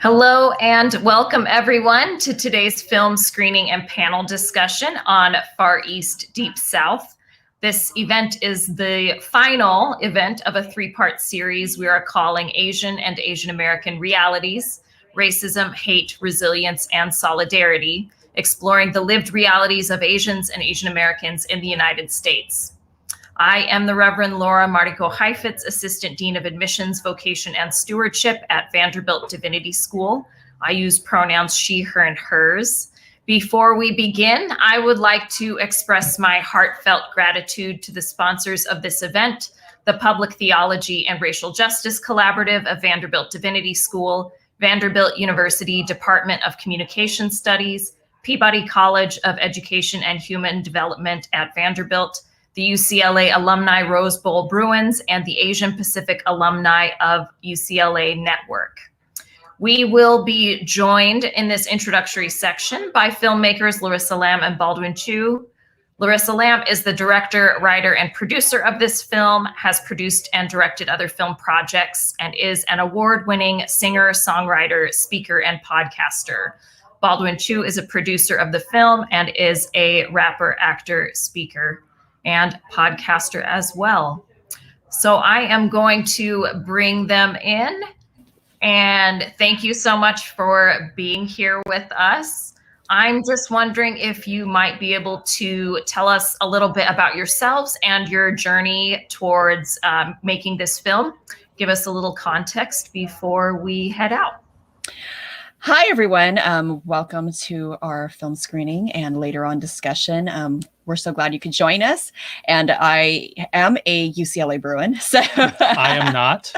Hello and welcome everyone to today's film screening and panel discussion on Far East, Deep South. This event is the final event of a three-part series we are calling Asian and Asian American Realities, Racism, Hate, Resilience, and Solidarity, exploring the lived realities of Asians and Asian Americans in the United States. I am the Reverend Laura Mariko Heifetz, Assistant Dean of Admissions, Vocation, and Stewardship at Vanderbilt Divinity School. I use pronouns she, her, and hers. Before we begin, I would like to express my heartfelt gratitude to the sponsors of this event, the Public Theology and Racial Justice Collaborative of Vanderbilt Divinity School, Vanderbilt University Department of Communication Studies, Peabody College of Education and Human Development at Vanderbilt, the UCLA Alumni Rose Bowl Bruins, and the Asian Pacific Alumni of UCLA Network. We will be joined in this introductory section by filmmakers Larissa Lam and Baldwin Chu. Larissa Lam is the director, writer, and producer of this film, has produced and directed other film projects, and is an award-winning singer, songwriter, speaker, and podcaster. Baldwin Chu is a producer of the film and is a rapper, actor, speaker, and podcaster as well. So I am going to bring them in, and thank you so much for being here with us. I'm just wondering if you might be able to tell us a little bit about yourselves and your journey towards making this film. Give us a little context before we head out. Hi, everyone. Welcome to our film screening and later on discussion. We're so glad you could join us. And I am a UCLA Bruin. So I am not.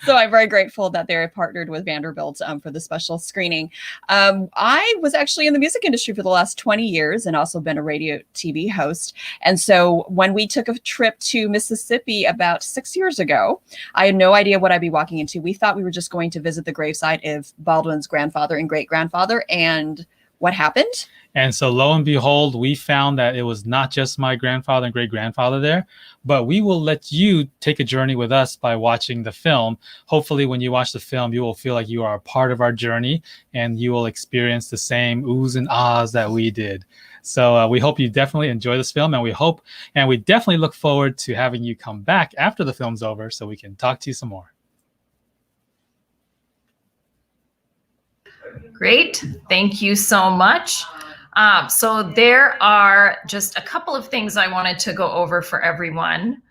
So I'm very grateful that they're partnered with Vanderbilt for the special screening. I was actually in the music industry for the last 20 years and also been a radio TV host. And so when we took a trip to Mississippi about 6 years ago, I had no idea what I'd be walking into. We thought we were just going to visit the gravesite of Baldwin's grandfather and great-grandfather. And what happened? And so lo and behold, we found that it was not just my grandfather and great-grandfather there, but we will let you take a journey with us by watching the film. Hopefully, when you watch the film, you will feel like you are a part of our journey and you will experience the same oohs and ahs that we did. So we hope you definitely enjoy this film, and we definitely look forward to having you come back after the film's over so we can talk to you some more. Great, thank you so much. So there are just a couple of things I wanted to go over for everyone.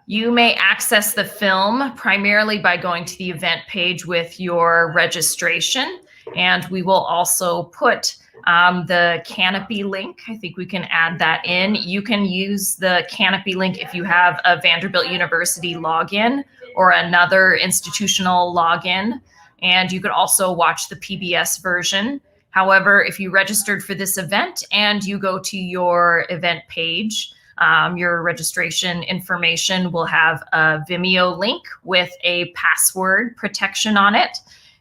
You may access the film primarily by going to the event page with your registration, and we will also put the Canopy link. I think we can add that in. You can use the Canopy link if you have a Vanderbilt University login or another institutional login. And you could also watch the PBS version. However, if you registered for this event and you go to your event page, your registration information will have a Vimeo link with a password protection on it.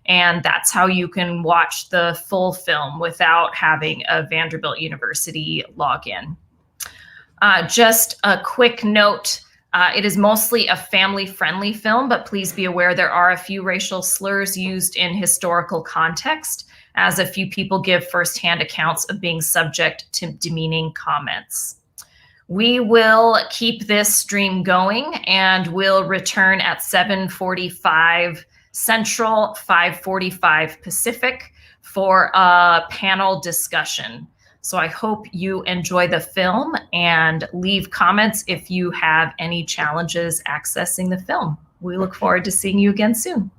And that's how you can watch the full film without having a Vanderbilt University login. Just a quick note. It is mostly a family-friendly film, but please be aware there are a few racial slurs used in historical context, as a few people give firsthand accounts of being subject to demeaning comments. We will keep this stream going, and we'll return at 7:45 Central, 5:45 Pacific for a panel discussion. So I hope you enjoy the film and leave comments if you have any challenges accessing the film. We look forward to seeing you again soon.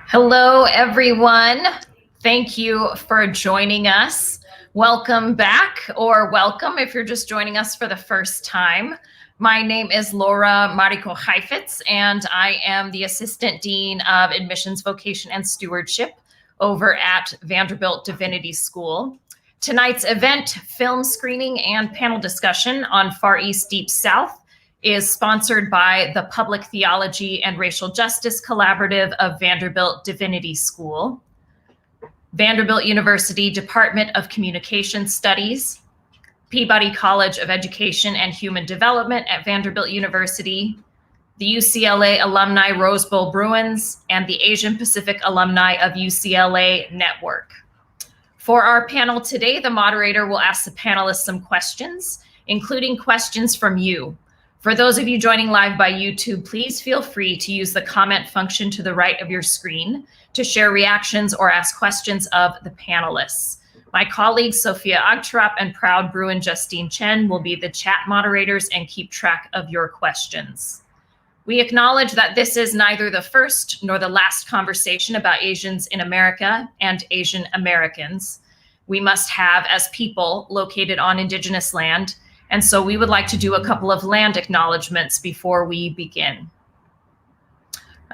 Hello, everyone. Thank you for joining us. Welcome back, or welcome if you're just joining us for the first time. My name is Laura Mariko Heifetz, and I am the Assistant Dean of Admissions, Vocation, and Stewardship over at Vanderbilt Divinity School. Tonight's event, film screening and panel discussion on Far East Deep South, is sponsored by the Public Theology and Racial Justice Collaborative of Vanderbilt Divinity School, Vanderbilt University Department of Communication Studies, Peabody College of Education and Human Development at Vanderbilt University, the UCLA Alumni Rose Bowl Bruins, and the Asian Pacific Alumni of UCLA Network. For our panel today, the moderator will ask the panelists some questions, including questions from you. For those of you joining live by YouTube, please feel free to use the comment function to the right of your screen to share reactions or ask questions of the panelists. My colleagues, Sophia Agtrap and proud Bruin Justine Chen, will be the chat moderators and keep track of your questions. We acknowledge that this is neither the first nor the last conversation about Asians in America and Asian Americans. We must have, as people located on Indigenous land, and so we would like to do a couple of land acknowledgements before we begin.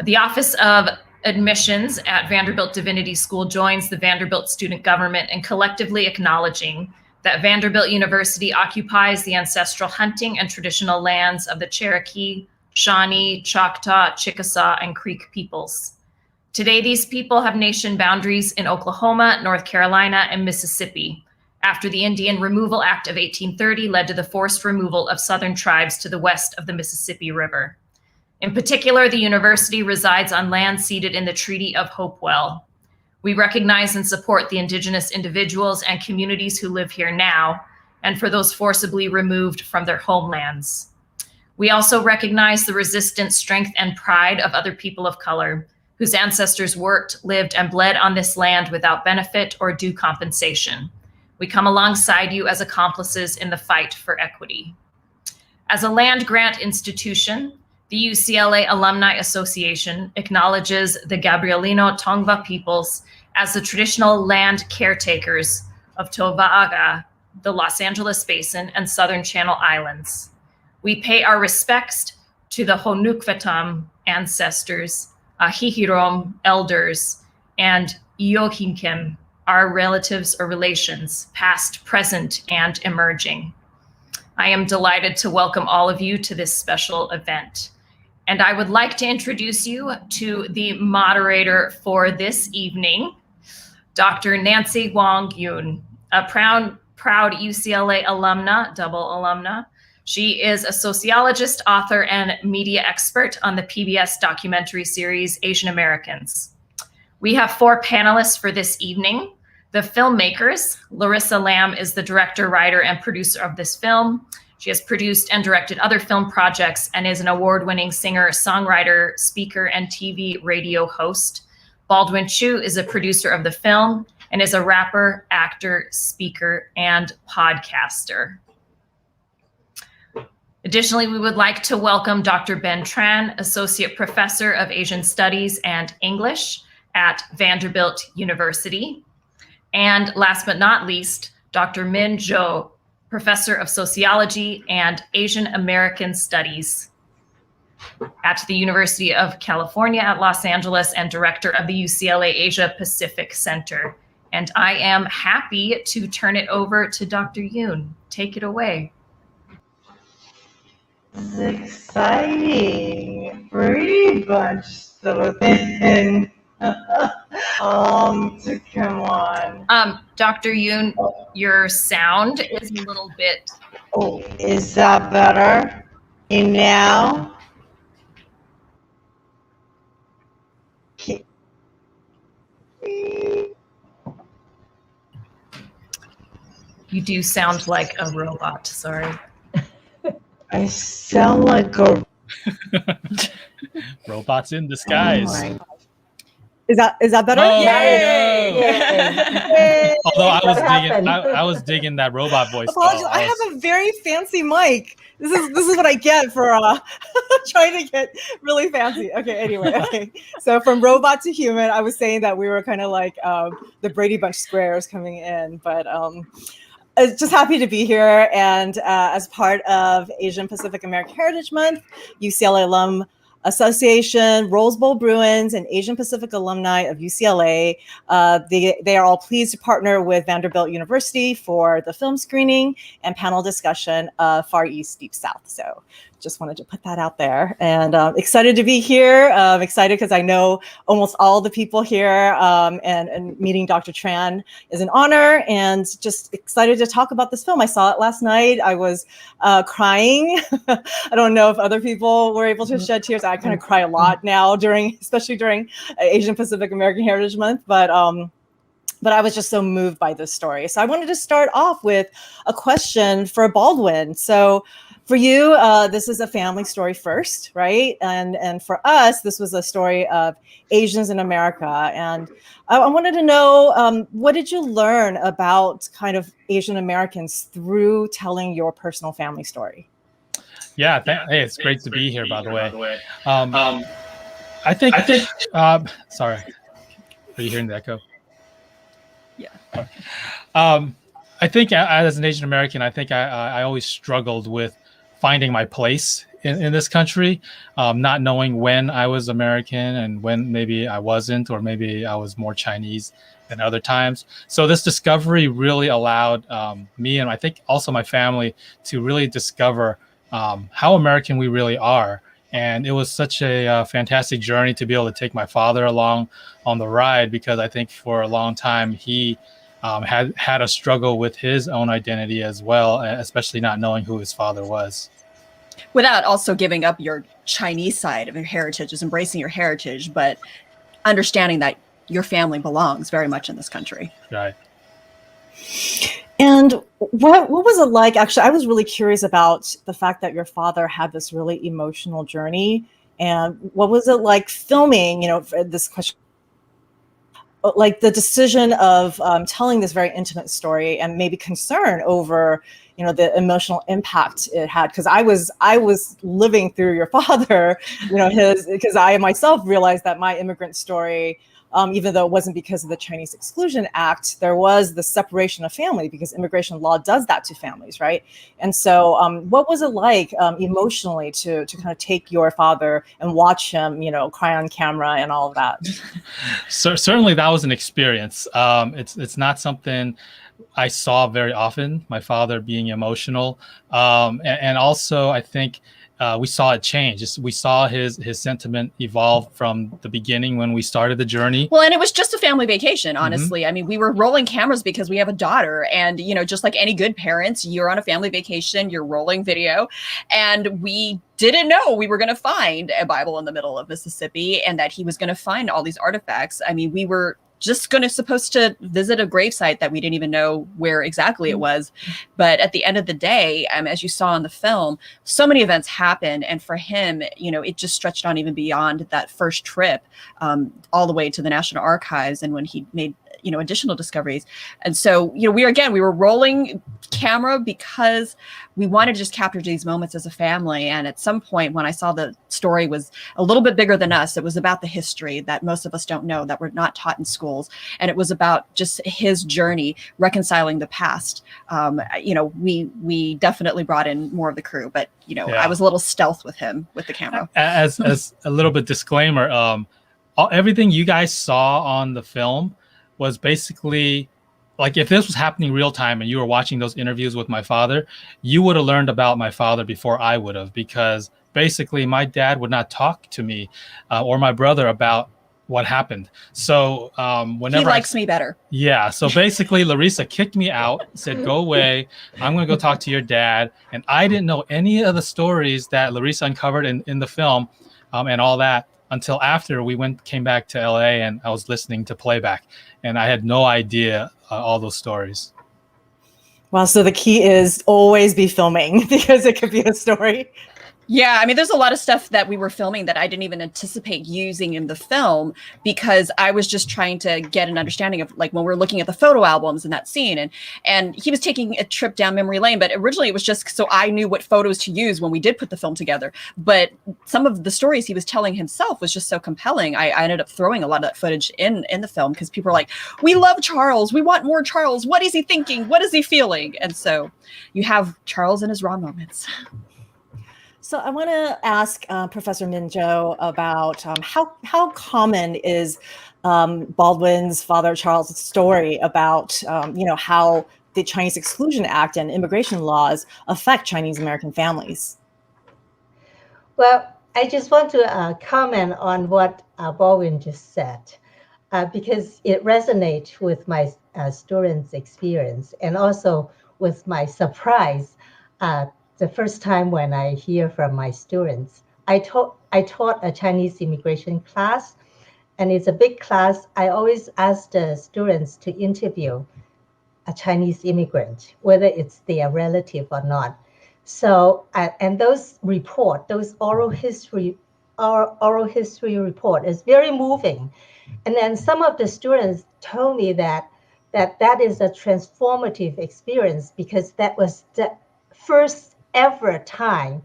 The Office of Admissions at Vanderbilt Divinity School joins the Vanderbilt student government in collectively acknowledging that Vanderbilt University occupies the ancestral hunting and traditional lands of the Cherokee, Shawnee, Choctaw, Chickasaw, and Creek peoples. Today, these people have nation boundaries in Oklahoma, North Carolina, and Mississippi, after the Indian Removal Act of 1830 led to the forced removal of Southern tribes to the west of the Mississippi River. In particular, the university resides on land ceded in the Treaty of Hopewell. We recognize and support the Indigenous individuals and communities who live here now, and for those forcibly removed from their homelands. We also recognize the resistance, strength, and pride of other people of color, whose ancestors worked, lived, and bled on this land without benefit or due compensation. We come alongside you as accomplices in the fight for equity. As a land grant institution, the UCLA Alumni Association acknowledges the Gabrielino Tongva peoples as the traditional land caretakers of Tovaaga, the Los Angeles Basin, and Southern Channel Islands. We pay our respects to the Honukvatam ancestors, Ahihirom elders, and Iohinkim, our relatives or relations, past, present, and emerging. I am delighted to welcome all of you to this special event. And I would like to introduce you to the moderator for this evening, Dr. Nancy Wong Yoon, a proud UCLA alumna, double alumna. She is a sociologist, author, and media expert on the PBS documentary series, Asian Americans. We have 4 panelists for this evening. The filmmakers, Larissa Lamb is the director, writer, and producer of this film. She has produced and directed other film projects and is an award-winning singer, songwriter, speaker, and TV radio host. Baldwin Chu is a producer of the film and is a rapper, actor, speaker, and podcaster. Additionally, we would like to welcome Dr. Ben Tran, Associate Professor of Asian Studies and English at Vanderbilt University. And last but not least, Dr. Min Zhou, Professor of Sociology and Asian American Studies at the University of California at Los Angeles and Director of the UCLA Asia Pacific Center. And I am happy to turn it over to Dr. Yoon. Take it away. It's exciting. Pretty bunch still in. To come on. Dr. Yoon, your sound is a little bit. Oh, is that better? And now? You do sound like a robot, sorry. I sound like a robots in disguise. Oh Is that better? Oh, Yay! Yay! Although I was What happened? I was digging that robot voice. Apologies. though. I have a very fancy mic. This is what I get for trying to get really fancy. Okay. Anyway. Okay. So from robot to human, I was saying that we were kind of like the Brady Bunch squares coming in, but just happy to be here, and as part of Asian Pacific American Heritage Month, UCLA Alum Association, Rose Bowl Bruins, and Asian Pacific alumni of UCLA. They are all pleased to partner with Vanderbilt University for the film screening and panel discussion of Far East Deep South. So just wanted to put that out there, and excited to be here. Excited because I know almost all the people here, and meeting Dr. Tran is an honor, and just excited to talk about this film. I saw it last night. I was crying. I don't know if other people were able to shed tears. I kind of cry a lot now especially during Asian Pacific American Heritage Month, but I was just so moved by this story. So I wanted to start off with a question for Baldwin. So for you, this is a family story first, right? And for us, this was a story of Asians in America. And I wanted to know, what did you learn about kind of Asian Americans through telling your personal family story? Yeah, hey, it's great to be here, by the way. I think, sorry, are you hearing the echo? Yeah. I think as an Asian American, I think I always struggled with finding my place in this country, not knowing when I was American and when maybe I wasn't, or maybe I was more Chinese than other times. So this discovery really allowed me, and I think also my family, to really discover how American we really are. And it was such a fantastic journey to be able to take my father along on the ride, because I think for a long time he had a struggle with his own identity as well, especially not knowing who his father was. Without also giving up your Chinese side of your heritage, is embracing your heritage, but understanding that your family belongs very much in this country. Right. And what was it like? Actually, I was really curious about the fact that your father had this really emotional journey. And what was it like filming, this question, like the decision of telling this very intimate story, and maybe concern over, the emotional impact it had? Because I was living through your father, because I myself realized that my immigrant story, even though it wasn't because of the Chinese Exclusion Act, there was the separation of family, because immigration law does that to families, right? And so what was it like emotionally to kind of take your father and watch him, cry on camera and all of that? So certainly that was an experience. It's not something I saw very often, my father being emotional. And also I think we saw it change. We saw his sentiment evolve from the beginning when we started the journey. Well, and it was just a family vacation, honestly. Mm-hmm. I mean, we were rolling cameras because we have a daughter, and just like any good parents, you're on a family vacation, you're rolling video, and we didn't know we were going to find a Bible in the middle of Mississippi, and that he was going to find all these artifacts. I mean, we were just supposed to visit a gravesite that we didn't even know where exactly it was. But at the end of the day, as you saw in the film, so many events happened. And for him, it just stretched on even beyond that first trip, all the way to the National Archives, and when he made additional discoveries. And so, we were rolling camera because we wanted to just capture these moments as a family. And at some point, when I saw the story was a little bit bigger than us, it was about the history that most of us don't know, that we're not taught in schools. And it was about just his journey reconciling the past. We definitely brought in more of the crew, but I was a little stealth with him with the camera. As a little bit disclaimer, everything you guys saw on the film was basically, like, if this was happening real time and you were watching those interviews with my father, you would have learned about my father before I would have, because basically my dad would not talk to me or my brother about what happened. So whenever he likes me better. Yeah. So basically Larissa kicked me out, said, go away. I'm going to go talk to your dad. And I didn't know any of the stories that Larissa uncovered in the film and all that, until after we came back to LA, and I was listening to playback, and I had no idea all those stories. Wow. So the key is always be filming, because it could be a story. Yeah, I mean, there's a lot of stuff that we were filming that I didn't even anticipate using in the film because I was just trying to get an understanding of, like, when we're looking at the photo albums in that scene, and he was taking a trip down memory lane, but originally it was just so I knew what photos to use when we did put the film together. But some of the stories he was telling himself was just so compelling. I ended up throwing a lot of that footage in the film because people were like, "We love Charles. We want more Charles. What is he thinking? What is he feeling?" And so you have Charles in his raw moments. So I want to ask Professor Minjo about how common is Baldwin's father Charles' story about how the Chinese Exclusion Act and immigration laws affect Chinese American families. Well, I just want to comment on what Baldwin just said, because it resonates with my students' experience and also with my surprise the first time when I hear from my students. I taught a Chinese immigration class, and it's a big class. I always ask the students to interview a Chinese immigrant, whether it's their relative or not. So, and those oral history report is very moving. And then some of the students told me that is a transformative experience because that was the first ever time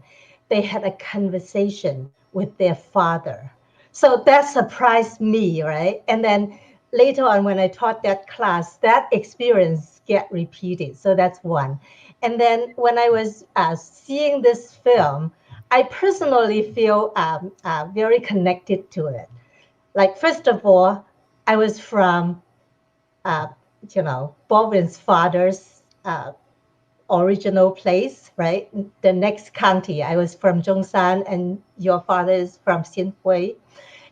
they had a conversation with their father. So that surprised me, right? And then later on when I taught that class, that experience get repeated. So that's one. And then when I was seeing this film, I personally feel very connected to it. Like, first of all, I was from, Baldwin's father's original place, right? The next county. I was from Zhongshan, and your father is from Xinhui.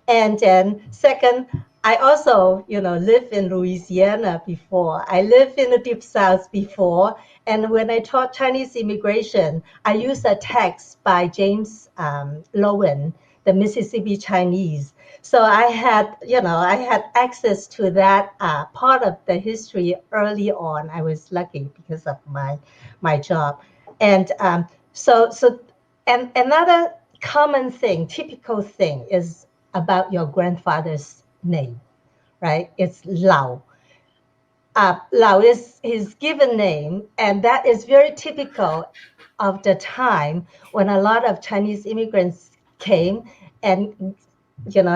And then second, I also, lived in Louisiana before. I lived in the Deep South before. And when I taught Chinese immigration, I used a text by James Lowen, the Mississippi Chinese. So I had access to that part of the history early on. I was lucky because of my job. And and another common thing, typical thing is about your grandfather's name, right? It's Lao. Lao is his given name, and that is very typical of the time when a lot of Chinese immigrants came and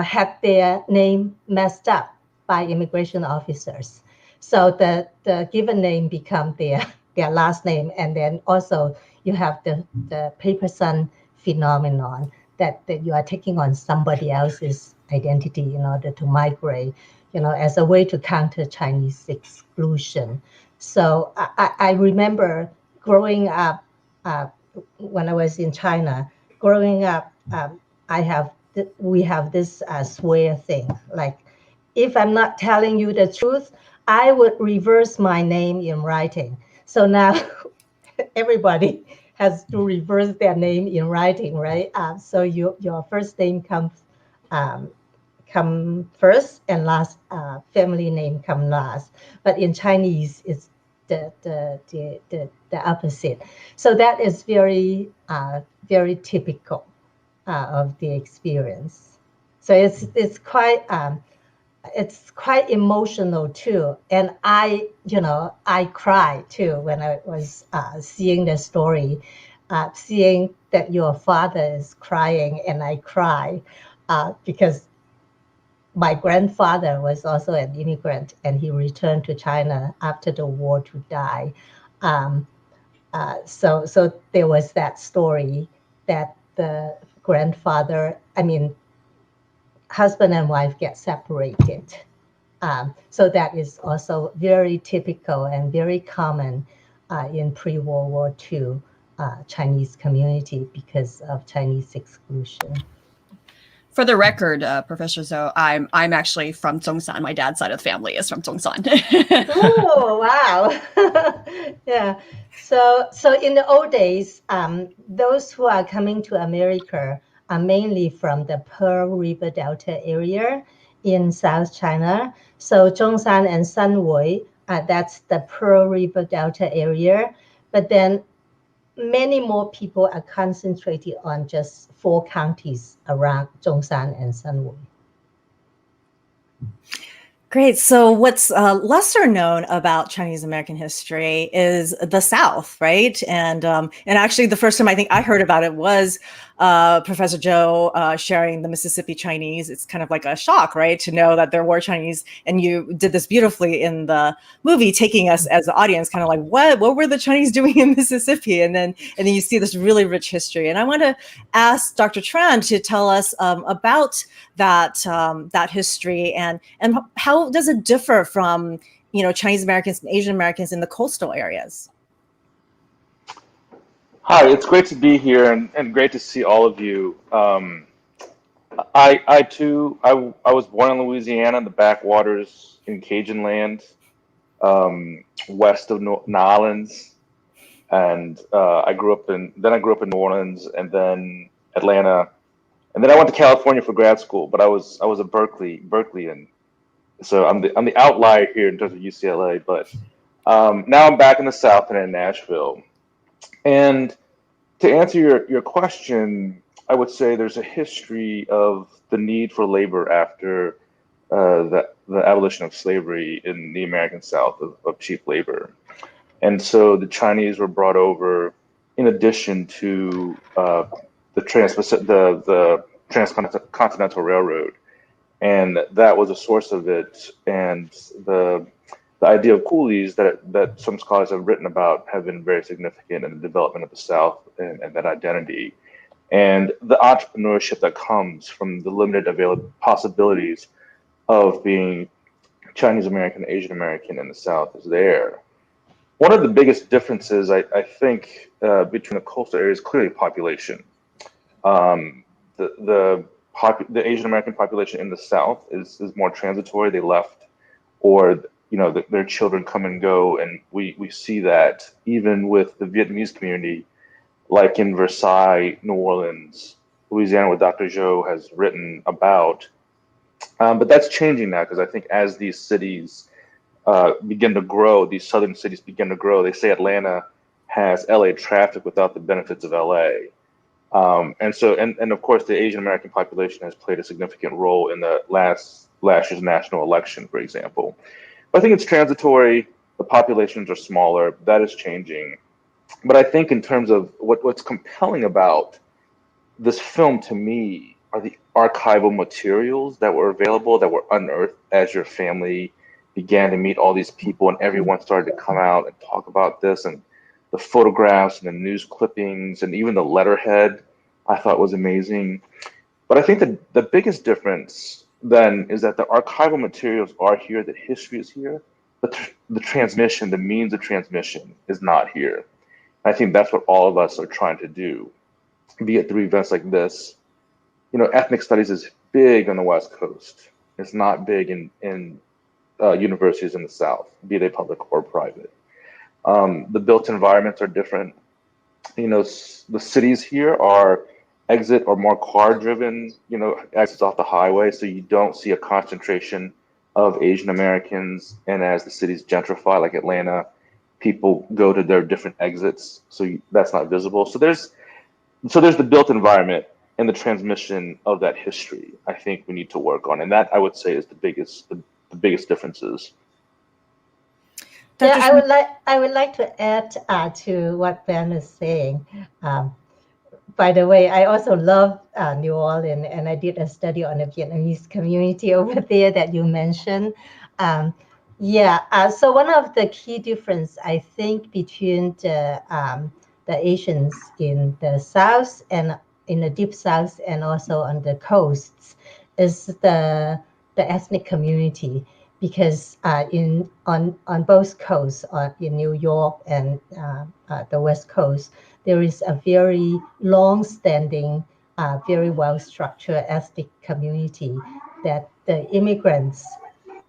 had their name messed up by immigration officers. So the given name become their last name, and then also you have the paper son phenomenon that you are taking on somebody else's identity in order to migrate, as a way to counter Chinese exclusion. So I remember growing up when I was in China. Growing up, we have this swear thing. Like, if I'm not telling you the truth, I would reverse my name in writing. So now everybody has to reverse their name in writing, right? So your first name come first, and last family name come last. But in Chinese, it's the opposite. So that is very very typical of the experience. So it's quite emotional too, and I cry too when I was seeing the story, seeing that your father is crying, and I cry because my grandfather was also an immigrant, and he returned to China after the war to die. So there was that story that the grandfather, husband and wife get separated. So that is also very typical and very common in pre-World War II Chinese community because of Chinese exclusion. For the record, Professor Zhou, I'm actually from Zhongshan. My dad's side of the family is from Zhongshan. Oh, wow. Yeah. So in the old days, those who are coming to America are mainly from the Pearl River Delta area in South China. So Zhongshan and Sanwei, that's the Pearl River Delta area. But then many more people are concentrated on just 4 counties around Zhongshan and Sunwoo. Great. So what's lesser known about Chinese American history is the South, right? And actually, the first time I think I heard about it was Professor Zhou sharing the Mississippi Chinese. It's kind of like a shock, right, to know that there were Chinese, and you did this beautifully in the movie, taking us as the audience, kind of like, what were the Chinese doing in Mississippi? And then you see this really rich history. And I want to ask Dr. Tran to tell us about that history and how does it differ from Chinese Americans and Asian Americans in the coastal areas? Hi, it's great to be here and great to see all of you. I too was born in Louisiana in the backwaters in Cajun land, west of New Orleans, and I grew up in New Orleans and then Atlanta. And then I went to California for grad school, but I was a Berkeleyan, so I'm the outlier here in terms of UCLA. But now I'm back in the South and in Nashville. And to answer your question, I would say there's a history of the need for labor after the abolition of slavery in the American South of cheap labor, and so the Chinese were brought over in addition to the Transcontinental Railroad, and that was a source of it. And the idea of coolies that some scholars have written about have been very significant in the development of the South and that identity, and the entrepreneurship that comes from the limited available possibilities of being Chinese American, Asian American in the South is there. One of the biggest differences I think between the coastal areas is clearly population. The Asian American population in the South is more transitory. They left, or their children come and go, and we see that even with the Vietnamese community, like in Versailles, New Orleans, Louisiana, what Dr. Zhou has written about. But that's changing now, because I think as these cities begin to grow, these southern cities begin to grow. They say Atlanta has LA traffic without the benefits of LA. And of course, the Asian American population has played a significant role in the last year's national election, for example. But I think it's transitory. The populations are smaller. That is changing. But I think in terms of what's compelling about this film to me are the archival materials that were available, that were unearthed as your family began to meet all these people and everyone started to come out and talk about this, and the photographs and the news clippings and even the letterhead I thought was amazing. But I think the biggest difference then is that the archival materials are here, that history is here, but the transmission, the means of transmission is not here. I think that's what all of us are trying to do, be it through events like this. Ethnic studies is big on the West Coast. It's not big in universities in the South, be they public or private. The built environments are different. The cities here are exit or more car driven, exits off the highway. So you don't see a concentration of Asian Americans. And as the cities gentrify, like Atlanta, people go to their different exits. So that's not visible. So there's the built environment and the transmission of that history I think we need to work on. And that, I would say, is the biggest differences. Yeah, I would like to add to what Ben is saying. By the way, I also love New Orleans, and I did a study on the Vietnamese community over there that you mentioned. So one of the key difference I think between the Asians in the South and in the Deep South and also on the coasts is the ethnic community. Because on both coasts, in New York and the West Coast, there is a very long-standing, very well-structured ethnic community that the immigrants,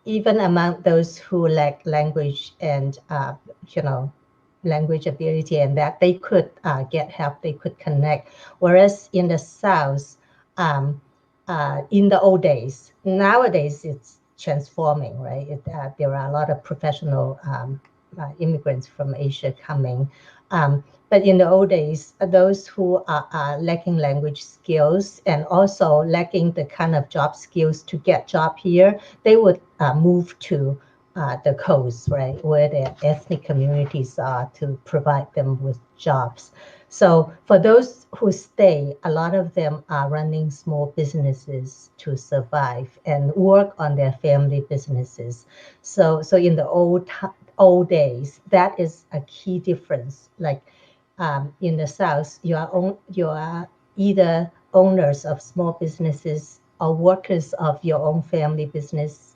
even among those who lack language and language ability, and that they could get help, they could connect. Whereas in the South, in the old days, nowadays it's transforming, right? There are a lot of professional immigrants from Asia coming. But in the old days, those who are lacking language skills and also lacking the kind of job skills to get job here, they would move to the coast, right, where the ethnic communities are, to provide them with jobs. So for those who stay, a lot of them are running small businesses to survive and work on their family businesses. So in the old days, that is a key difference. Like in the South, you are either owners of small businesses or workers of your own family business,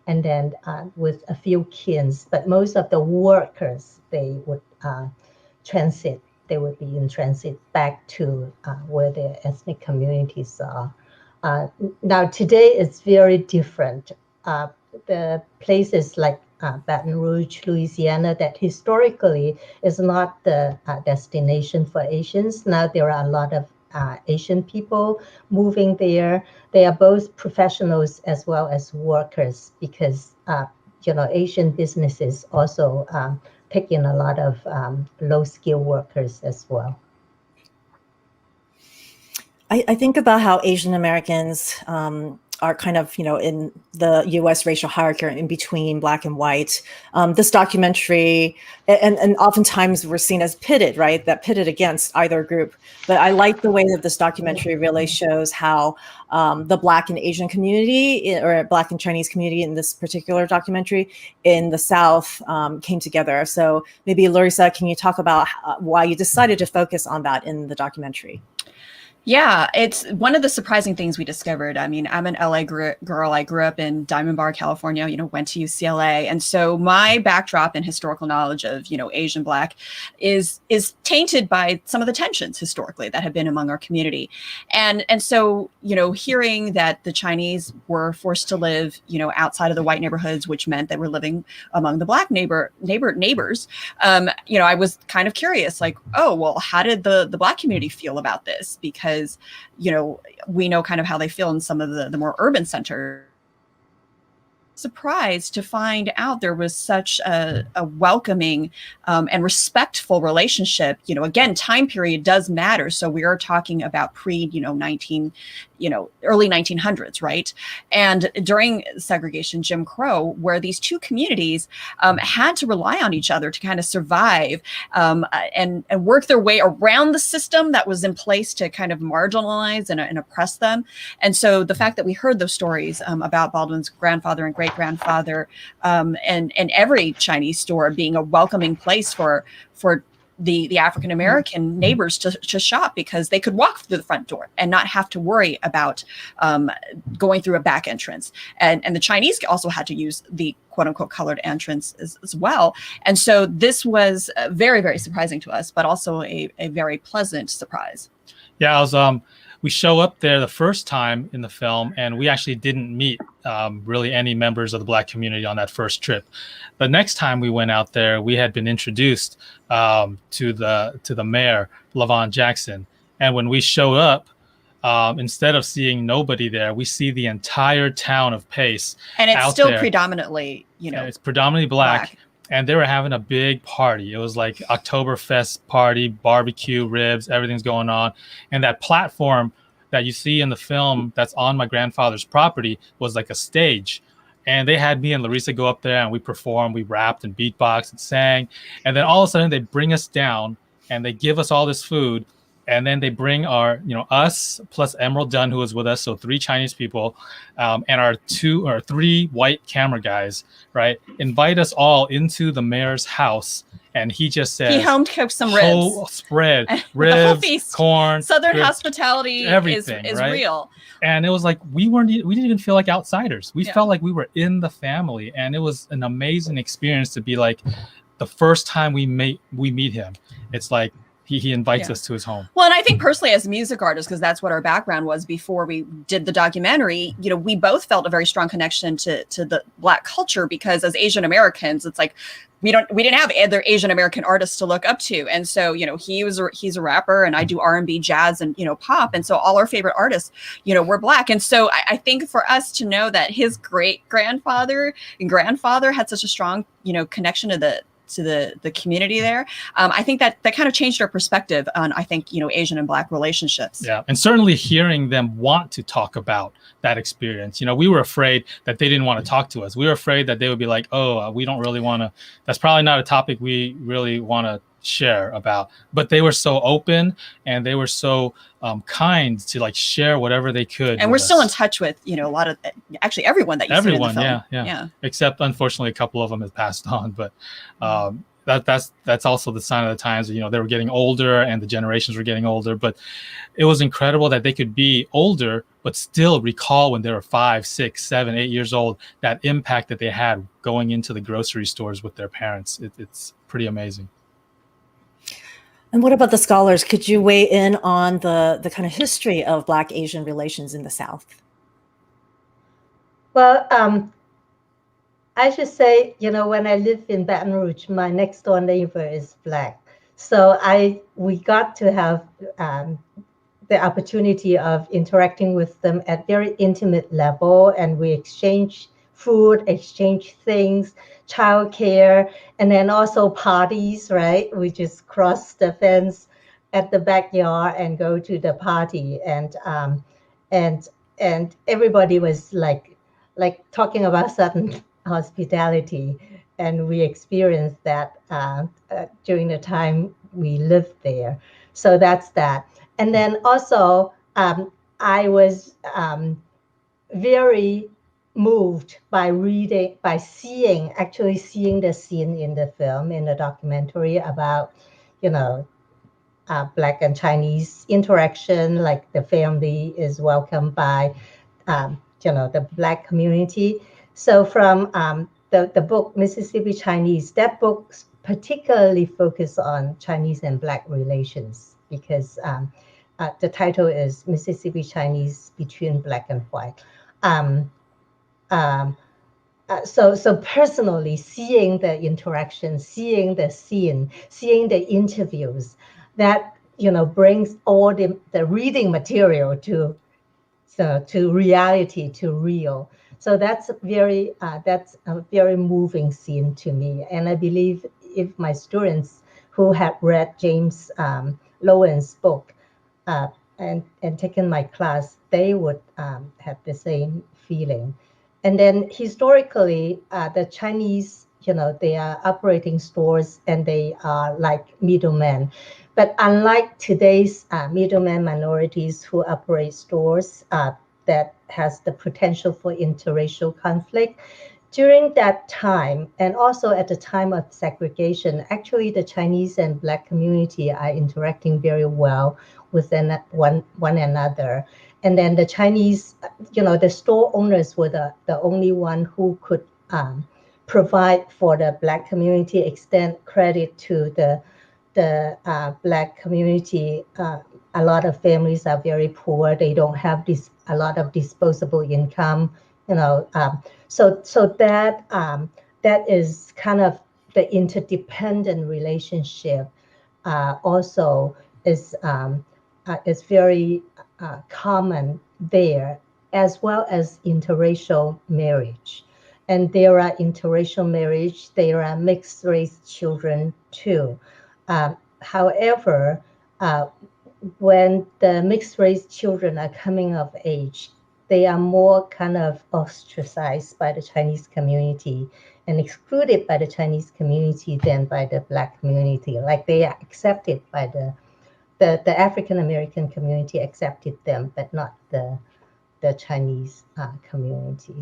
and then with a few kids. But most of the workers, they would transit. They would be in transit back to where their ethnic communities are. Now today it's very different. The places like Baton Rouge, Louisiana, that historically is not the destination for Asians. Now there are a lot of Asian people moving there. They are both professionals as well as workers, because Asian businesses also take in a lot of low-skilled workers as well. I think about how Asian Americans are kind of, in the U.S. racial hierarchy in between Black and white. This documentary, and oftentimes we're seen as pitted, right? That pitted against either group. But I like the way that this documentary really shows how the Black and Asian community, or Black and Chinese community in this particular documentary in the South came together. So maybe Larissa, can you talk about why you decided to focus on that in the documentary? Yeah, it's one of the surprising things we discovered. I mean, I'm an LA girl. I grew up in Diamond Bar, California, went to UCLA. And so my backdrop and historical knowledge of, Asian Black is tainted by some of the tensions historically that have been among our community. And so, hearing that the Chinese were forced to live, outside of the white neighborhoods, which meant that we're living among the Black neighbors, I was kind of curious, like, oh, well, how did the Black community feel about this? Because we know kind of how they feel in some of the more urban centers. Surprised to find out there was such a welcoming and respectful relationship. Again, time period does matter. So we are talking about early 1900s, right? And during segregation, Jim Crow, where these two communities had to rely on each other to kind of survive and work their way around the system that was in place to kind of marginalize and oppress them. And so the fact that we heard those stories about Baldwin's grandfather and great-grandfather and every Chinese store being a welcoming place for the African-American neighbors to shop, because they could walk through the front door and not have to worry about going through a back entrance. And the Chinese also had to use the quote unquote colored entrance as well. And so this was very, very surprising to us, but also a very pleasant surprise. Yeah, we show up there the first time in the film, and we actually didn't meet really any members of the Black community on that first trip. The next time we went out there, we had been introduced to the mayor, Lavon Jackson. And when we show up, instead of seeing nobody there, we see the entire town of Pace. And it's out still there. Predominantly, It's predominantly black. And they were having a big party. It was like Oktoberfest party, barbecue, ribs, everything's going on. And that platform that you see in the film that's on my grandfather's property was like a stage. And they had me and Larissa go up there and we performed, we rapped and beatboxed and sang. And then all of a sudden they bring us down and they give us all this food. And then they bring our, us plus Emerald Dunn, who was with us, so 3 Chinese people, and our 2 or 3 white camera guys, right? Invite us all into the mayor's house, and he just said, he home cooked some ribs, whole spread, ribs, corn, Southern ribs, hospitality everything, is right? real. And it was like we didn't even feel like outsiders. We felt like we were in the family, and it was an amazing experience to be like the first time we meet him. It's like he invites us to his home. Well, and I think personally as music artists, because that's what our background was before we did the documentary, you know, we both felt a very strong connection to the Black culture, because as Asian Americans, it's like we didn't have other Asian American artists to look up to. And so, you know, he's a rapper and I do R&B, jazz, and, you know, pop. And so all our favorite artists, you know, were Black. And so I think for us to know that his great grandfather and grandfather had such a strong, you know, connection to the community there, I think that kind of changed our perspective on, I think, you know, Asian and Black relationships. Yeah, and certainly hearing them want to talk about that experience. You know, we were afraid that they didn't want to talk to us. We were afraid that they would be like, oh, we don't really want to, that's probably not a topic we really want to share about. But they were so open and they were so kind to like share whatever they could. And we're still in touch with, you know, a lot of, actually everyone that you see in the film. Yeah. Except unfortunately a couple of them has passed on, but that's also the sign of the times. You know, they were getting older and the generations were getting older, but it was incredible that they could be older but still recall when they were 5, 6, 7, 8 years old, that impact that they had going into the grocery stores with their parents. It's pretty amazing. And what about the scholars? Could you weigh in on the kind of history of Black-Asian relations in the South? Well, I should say, you know, when I lived in Baton Rouge, my next door neighbor is Black. So we got to have the opportunity of interacting with them at very intimate level, and we exchange food, exchange things, childcare, and then also parties, right? We just cross the fence at the backyard and go to the party, and everybody was like talking about Southern hospitality, and we experienced that during the time we lived there. So that's that. And then also I was very moved by seeing the scene in the film, in the documentary about, you know, Black and Chinese interaction, like the family is welcomed by, you know, the Black community. So from the book Mississippi Chinese, that book particularly focused on Chinese and Black relations, because the title is Mississippi Chinese Between Black and White. So personally, seeing the interaction, seeing the scene, seeing the interviews, that, you know, brings all the reading material to reality, to real. So that's a very moving scene to me. And I believe if my students who have read James Lowen's book and taken my class, they would have the same feeling. And then historically, the Chinese, you know, they are operating stores and they are like middlemen. But unlike today's middlemen minorities who operate stores that has the potential for interracial conflict, during that time, and also at the time of segregation, actually the Chinese and Black community are interacting very well with one another. And then the Chinese, you know, the store owners were the only one who could provide for the Black community, extend credit to the Black community. A lot of families are very poor. They don't have a lot of disposable income, you know. So that is kind of the interdependent relationship. Also is very common there, as well as interracial marriage. And there are interracial marriage, there are mixed race children too. However, when the mixed race children are coming of age, they are more kind of ostracized by the Chinese community and excluded by the Chinese community than by the Black community. Like they are accepted by the African American community accepted them, but not the Chinese community.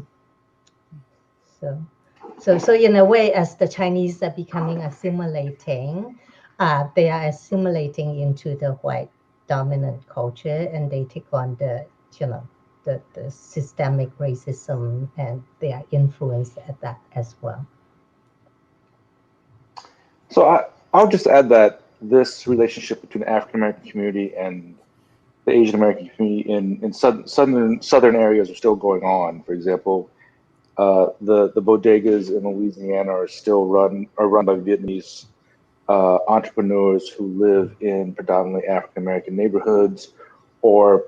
So in a way, as the Chinese are becoming assimilating, they are assimilating into the white dominant culture, and they take on the systemic racism, and they are influenced at that as well. So I'll just add that this relationship between the African American community and the Asian American community in southern areas are still going on. For example, the bodegas in Louisiana are still run by Vietnamese entrepreneurs who live in predominantly African American neighborhoods, or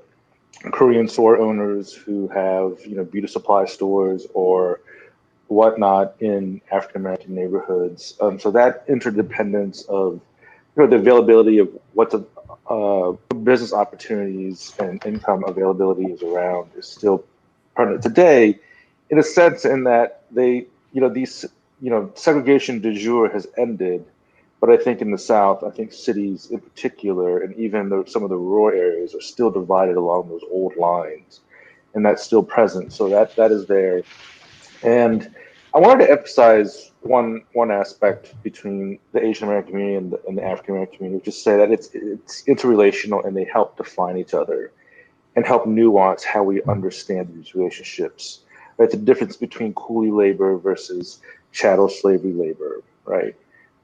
Korean store owners who have beauty supply stores or whatnot in African American neighborhoods. So that interdependence of the availability of what's business opportunities and income availability is around is still permanent today, in a sense, in that segregation de jure has ended. But I think in the South, I think cities in particular, and even though some of the rural areas are still divided along those old lines, and that's still present. So that is there. And I wanted to emphasize one aspect between the Asian American community and the African American community, just say that it's interrelational, and they help define each other and help nuance how we understand these relationships. Right? The difference between coolie labor versus chattel slavery labor, right?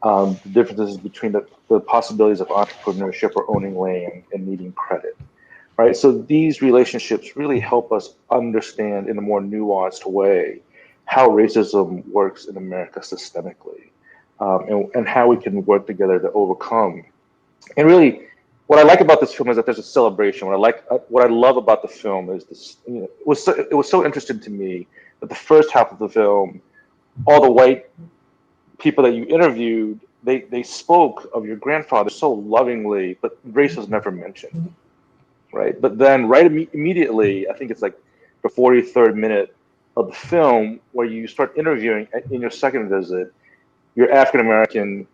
The differences between the possibilities of entrepreneurship or owning land and needing credit, right? So these relationships really help us understand in a more nuanced way how racism works in America systemically, and how we can work together to overcome. And really, what I like about this film is that there's a celebration. What I love about the film is this. It was so interesting to me that the first half of the film, all the white people that you interviewed, they spoke of your grandfather so lovingly, but race was never mentioned, right? But then immediately, I think it's like the 43rd minute of the film, where you start interviewing in your second visit your African American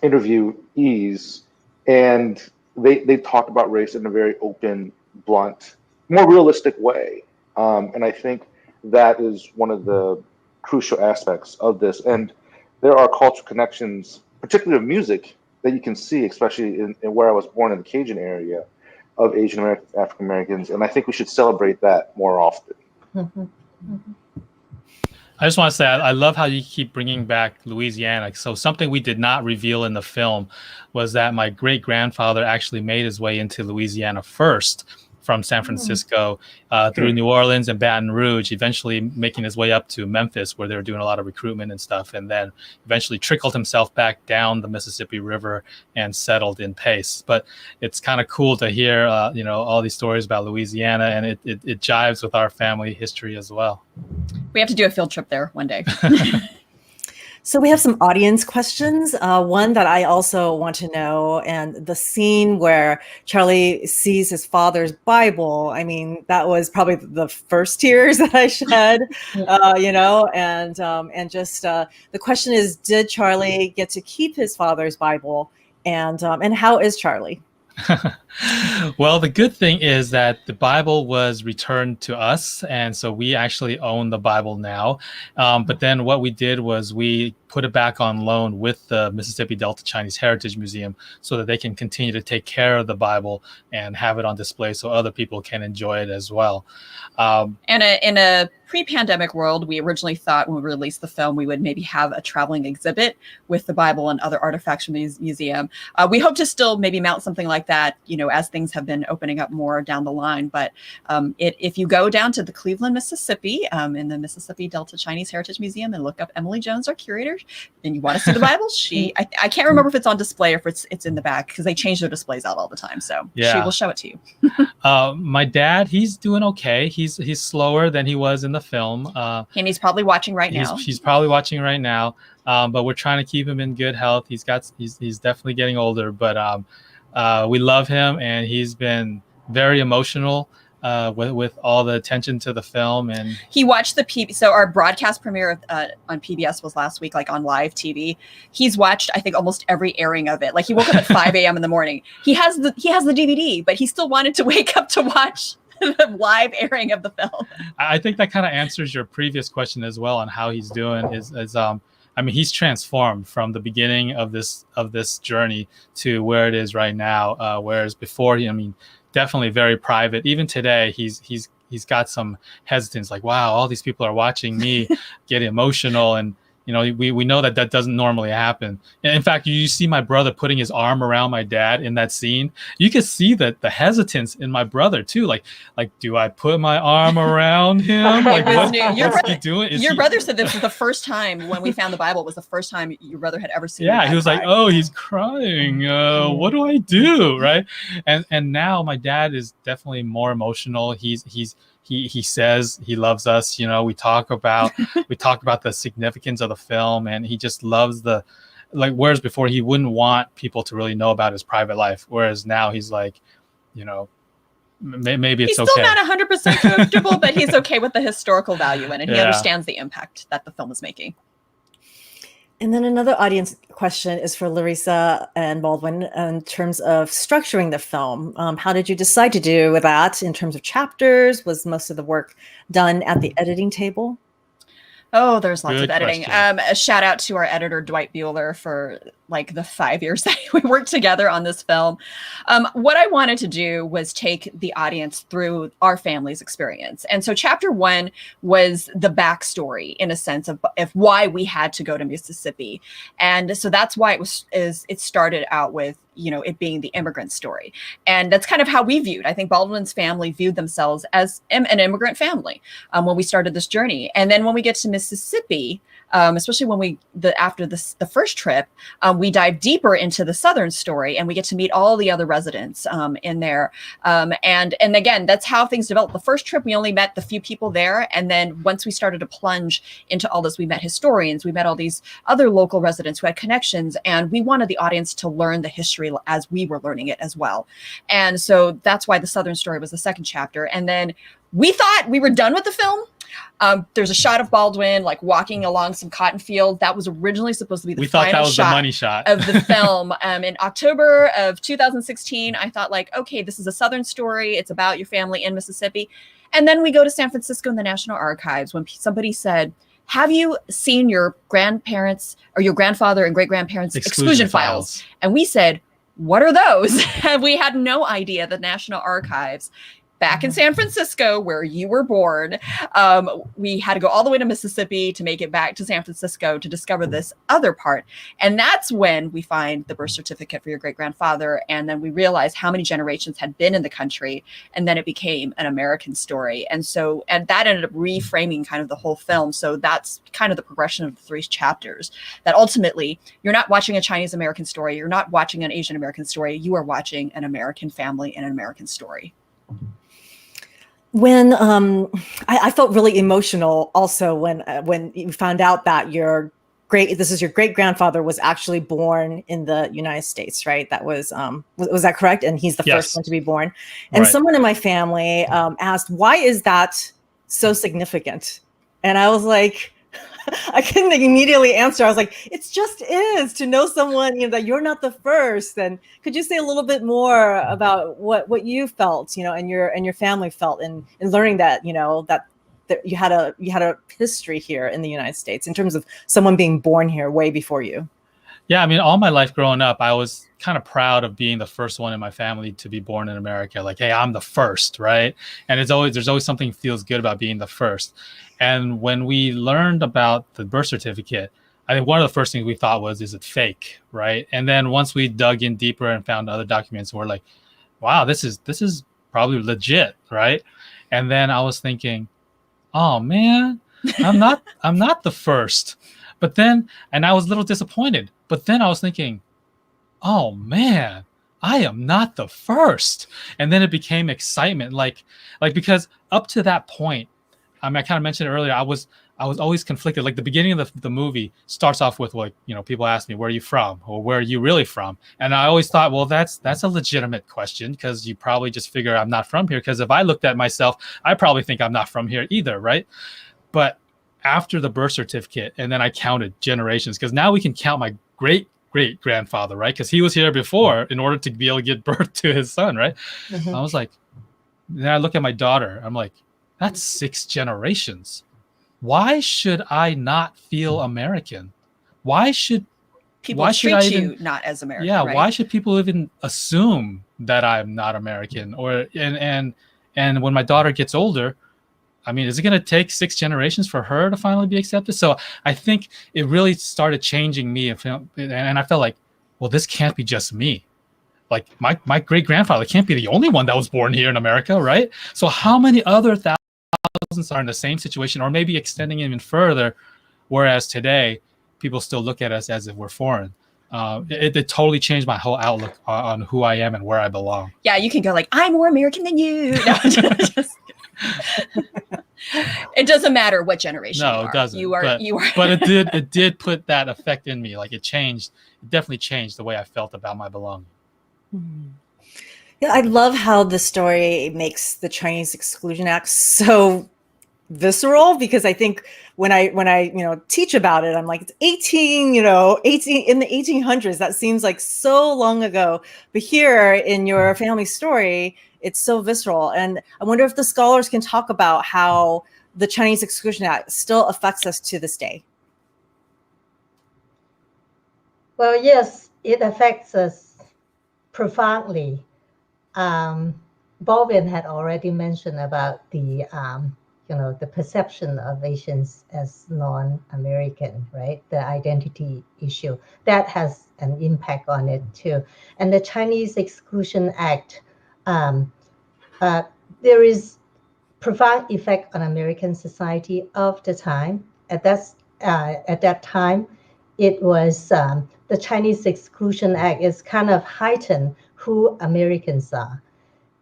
interviewees, and they talk about race in a very open, blunt, more realistic way. And I think that is one of the crucial aspects of this. And there are cultural connections, particularly of music, that you can see, especially in where I was born, in the Cajun area, of Asian Americans, African Americans. And I think we should celebrate that more often. Mm-hmm. Mm-hmm. I just want to say, I love how you keep bringing back Louisiana. So something we did not reveal in the film was that my great-grandfather actually made his way into Louisiana first, from San Francisco through New Orleans and Baton Rouge, eventually making his way up to Memphis, where they were doing a lot of recruitment and stuff, and then eventually trickled himself back down the Mississippi River and settled in Pace. But it's kind of cool to hear, all these stories about Louisiana, and it jives with our family history as well. We have to do a field trip there one day. So we have some audience questions. One that I also want to know, and the scene where Charlie sees his father's Bible. I mean, that was probably the first tears that I shed, and just the question is, did Charlie get to keep his father's Bible? And how is Charlie? Well, the good thing is that the Bible was returned to us, and so we actually own the Bible now. But then what we did was we put it back on loan with the Mississippi Delta Chinese Heritage Museum so that they can continue to take care of the Bible and have it on display so other people can enjoy it as well. And in a pre-pandemic world, we originally thought when we released the film, we would maybe have a traveling exhibit with the Bible and other artifacts from the museum. We hope to still maybe mount something like that, as things have been opening up more down the line. But if you go down to the Cleveland, Mississippi, in the Mississippi Delta Chinese Heritage Museum, and look up Emily Jones, our curator, and you want to see the Bible, I can't remember if it's on display or if it's in the back, because they change their displays out all the time. So she will show it to you. My dad, he's doing okay. He's slower than he was in the film. And he's probably watching right now. He's probably watching right now. But we're trying to keep him in good health. He's definitely getting older, but we love him, and he's been very emotional with all the attention to the film. And he watched so our broadcast premiere on PBS was last week, like on live TV. He's watched, I think, almost every airing of it. Like, he woke up at 5 a.m. in the morning. He has the DVD, but he still wanted to wake up to watch the live airing of the film. I think that kind of answers your previous question as well on how he's doing. He's transformed from the beginning of this journey to where it is right now. Whereas before, definitely very private. Even today, he's got some hesitance, like, wow, all these people are watching me get emotional, and You know, we know that that doesn't normally happen. And in fact, you see my brother putting his arm around my dad in that scene. You can see that the hesitance in my brother too. Like, do I put my arm around him? Like, what's he doing? Your brother said this was the first time when we found the Bible. It was the first time your brother had ever seen. Yeah, he was cry. like, "Oh, he's crying. What do I do?" Right? And now my dad is definitely more emotional. He says he loves us. You know, we talk about the significance of the film, and he just loves whereas before he wouldn't want people to really know about his private life, whereas now he's like, you know, maybe it's okay. He's still not 100% comfortable, but he's okay with the historical value in it. He understands the impact that the film is making. And then another audience question is for Larissa and Baldwin in terms of structuring the film. How did you decide to do that in terms of chapters? Was most of the work done at the editing table? Oh, there's lots Good of editing. question. A shout out to our editor, Dwight Bueller, for like the 5 years that we worked together on this film. What I wanted to do was take the audience through our family's experience. And so chapter 1 was the backstory, in a sense, of why we had to go to Mississippi. And so that's why it started out with, you know, it being the immigrant story. And that's kind of how we viewed. I think Baldwin's family viewed themselves as an immigrant family when we started this journey. And then when we get to Mississippi, especially when after the first trip, we dive deeper into the Southern story, and we get to meet all the other residents in there. And again, that's how things developed. The first trip, we only met the few people there. And then once we started to plunge into all this, we met historians, we met all these other local residents who had connections, and we wanted the audience to learn the history as we were learning it as well. And so that's why the Southern story was the second chapter. And then we thought we were done with the film. There's a shot of Baldwin like walking along some cotton field. That was originally supposed to be the final shot. We thought that was the money shot of the film. In October of 2016, I thought like, okay, this is a Southern story. It's about your family in Mississippi. And then we go to San Francisco in the National Archives when somebody said, have you seen your grandparents or your grandfather and great-grandparents' exclusion files? And we said, what are those? And we had no idea the National Archives back in San Francisco, where you were born, we had to go all the way to Mississippi to make it back to San Francisco to discover this other part. And that's when we find the birth certificate for your great-grandfather. And then we realized how many generations had been in the country. And then it became an American story. And that ended up reframing kind of the whole film. So that's kind of the progression of the 3 chapters, that ultimately you're not watching a Chinese American story. You're not watching an Asian American story. You are watching an American family and an American story. When I felt really emotional also when you found out that your great-grandfather was actually born in the United States, right? That was that correct? And he's the first one to be born. And someone in my family asked, why is that so significant? And I was like, I couldn't immediately answer. I was like, it just is to know someone, that you're not the first. And could you say a little bit more about what you felt, and your family felt in learning that, that you had a history here in the United States in terms of someone being born here way before you? Yeah, I mean, all my life growing up, I was kind of proud of being the first one in my family to be born in America. Like, hey, I'm the first, right? And there's always something feels good about being the first. And when we learned about the birth certificate, I think one of the first things we thought was, is it fake, right? And then once we dug in deeper and found other documents, we're like, wow, this is probably legit, right? And then I was thinking, oh man, I'm not the first. But then, and I was a little disappointed. But then I was thinking, oh man, I am not the first. And then it became excitement, like because up to that point, I kind of mentioned it earlier, I was always conflicted. Like the beginning of the movie starts off with like, people ask me, where are you from? Or where are you really from? And I always thought, well, that's a legitimate question, because you probably just figure I'm not from here. Because if I looked at myself, I probably think I'm not from here either, right? But after the birth certificate, and then I counted generations, because now we can count my great-great-grandfather, right? Because he was here before in order to be able to give birth to his son, right? Mm-hmm. I was like, then I look at my daughter, I'm like, that's 6 generations. Why should I not feel American? Why should people treat you not as American? Yeah, right? Why should people even assume that I'm not American? And when my daughter gets older, I mean, is it going to take 6 generations for her to finally be accepted? So I think it really started changing me, and I felt like, well, this can't be just me. Like my great grandfather can't be the only one that was born here in America, right? So how many other thousands are in the same situation, or maybe extending even further? Whereas today, people still look at us as if we're foreign. It totally changed my whole outlook on who I am and where I belong. Yeah, you can go like, I'm more American than you. No, it doesn't matter what generation you are. No, it doesn't. You are. But it did put that effect in me. Like it definitely changed the way I felt about my belonging. Yeah, I love how the story makes the Chinese Exclusion Act so visceral, because I think when I teach about it, I'm like, it's 18 in the 1800s. That seems like so long ago. But here in your family story, it's so visceral. And I wonder if the scholars can talk about how the Chinese Exclusion Act still affects us to this day. Well, yes, it affects us profoundly. Baldwin had already mentioned about the perception of Asians as non-American, right? The identity issue that has an impact on it too. And the Chinese Exclusion Act, there is profound effect on American society of the time. At that time, it was the Chinese Exclusion Act is kind of heightened who Americans are.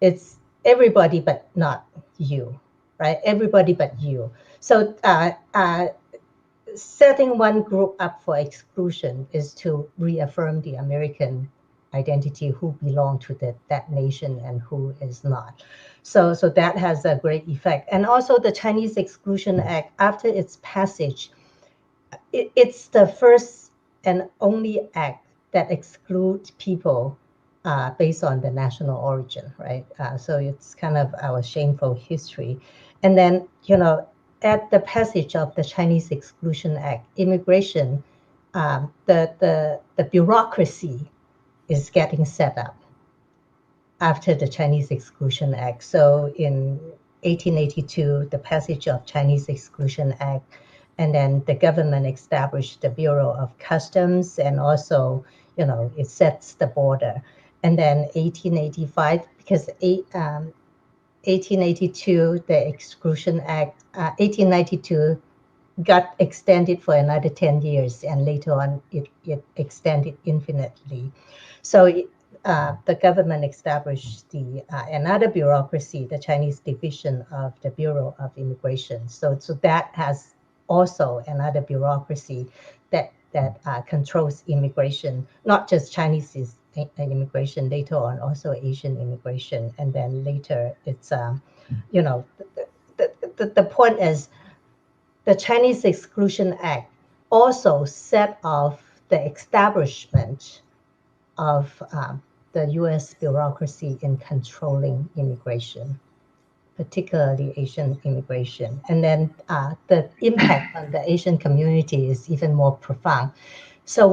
It's everybody but not you, right? Everybody but you. So setting one group up for exclusion is to reaffirm the American identity, who belong to that nation and who is not. So that has a great effect. And also the Chinese Exclusion Act, after its passage, it's the first and only act that excludes people based on the national origin, right? So it's kind of our shameful history. And then, at the passage of the Chinese Exclusion Act, immigration, the bureaucracy is getting set up after the Chinese Exclusion Act. So in 1882, the passage of Chinese Exclusion Act, and then the government established the Bureau of Customs, and also, it sets the border. And then 1885, because 1882, the Exclusion Act, 1892 got extended for another 10 years, and later on it extended infinitely. So the government established another bureaucracy, the Chinese division of the Bureau of Immigration. So that has also another bureaucracy that controls immigration, not just Chinese immigration, later on also Asian immigration. And then later it's, the point is the Chinese Exclusion Act also set off the establishment of the U.S. bureaucracy in controlling immigration, particularly Asian immigration. And then the impact on the Asian community is even more profound. So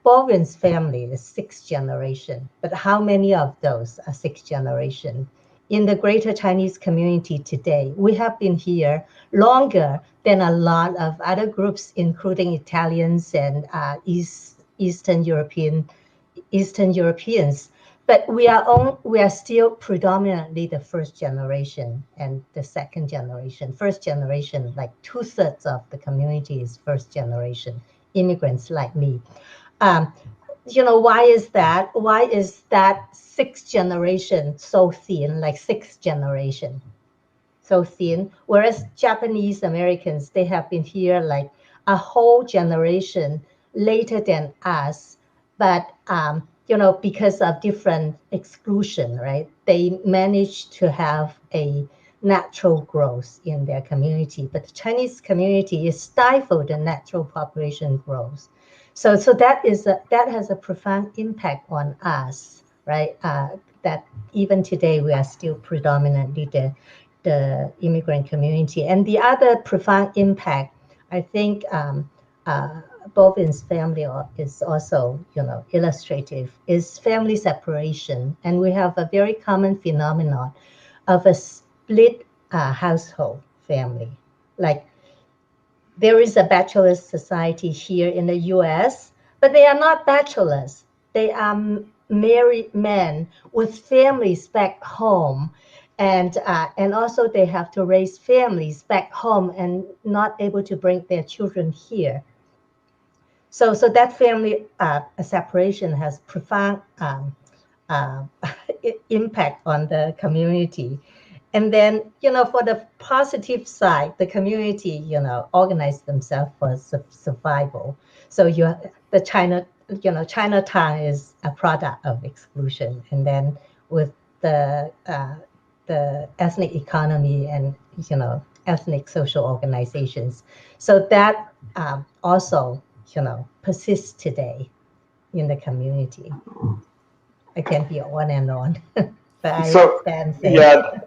Baldwin's family is 6th generation, but how many of those are 6th generation? In the greater Chinese community today, we have been here longer than a lot of other groups, including Italians and Eastern Europeans. But we are still predominantly the 1st generation and the 2nd generation. 1st generation, like 2/3 of the community is 1st generation immigrants like me. Why is that? Why is that 6th generation so thin, like 6th generation so thin? Whereas Japanese Americans, they have been here like a whole generation later than us, but because of different exclusion, right? They managed to have a natural growth in their community, but the Chinese community is stifled the natural population growth. So that has a profound impact on us, right? That even today we are still predominantly the immigrant community. And the other profound impact, I think, Baldwin's family is also, illustrative, is family separation. And we have a very common phenomenon of a split household family. Like there is a bachelor's society here in the US, but they are not bachelors. They are married men with families back home. And also they have to raise families back home and not able to bring their children here. So that family separation has profound impact on the community. And then, for the positive side, the community, organize themselves for survival. So Chinatown is a product of exclusion. And then with the ethnic economy and, ethnic social organizations. So that also, persists today in the community. I can't be on and on, but I stand saying. Yeah,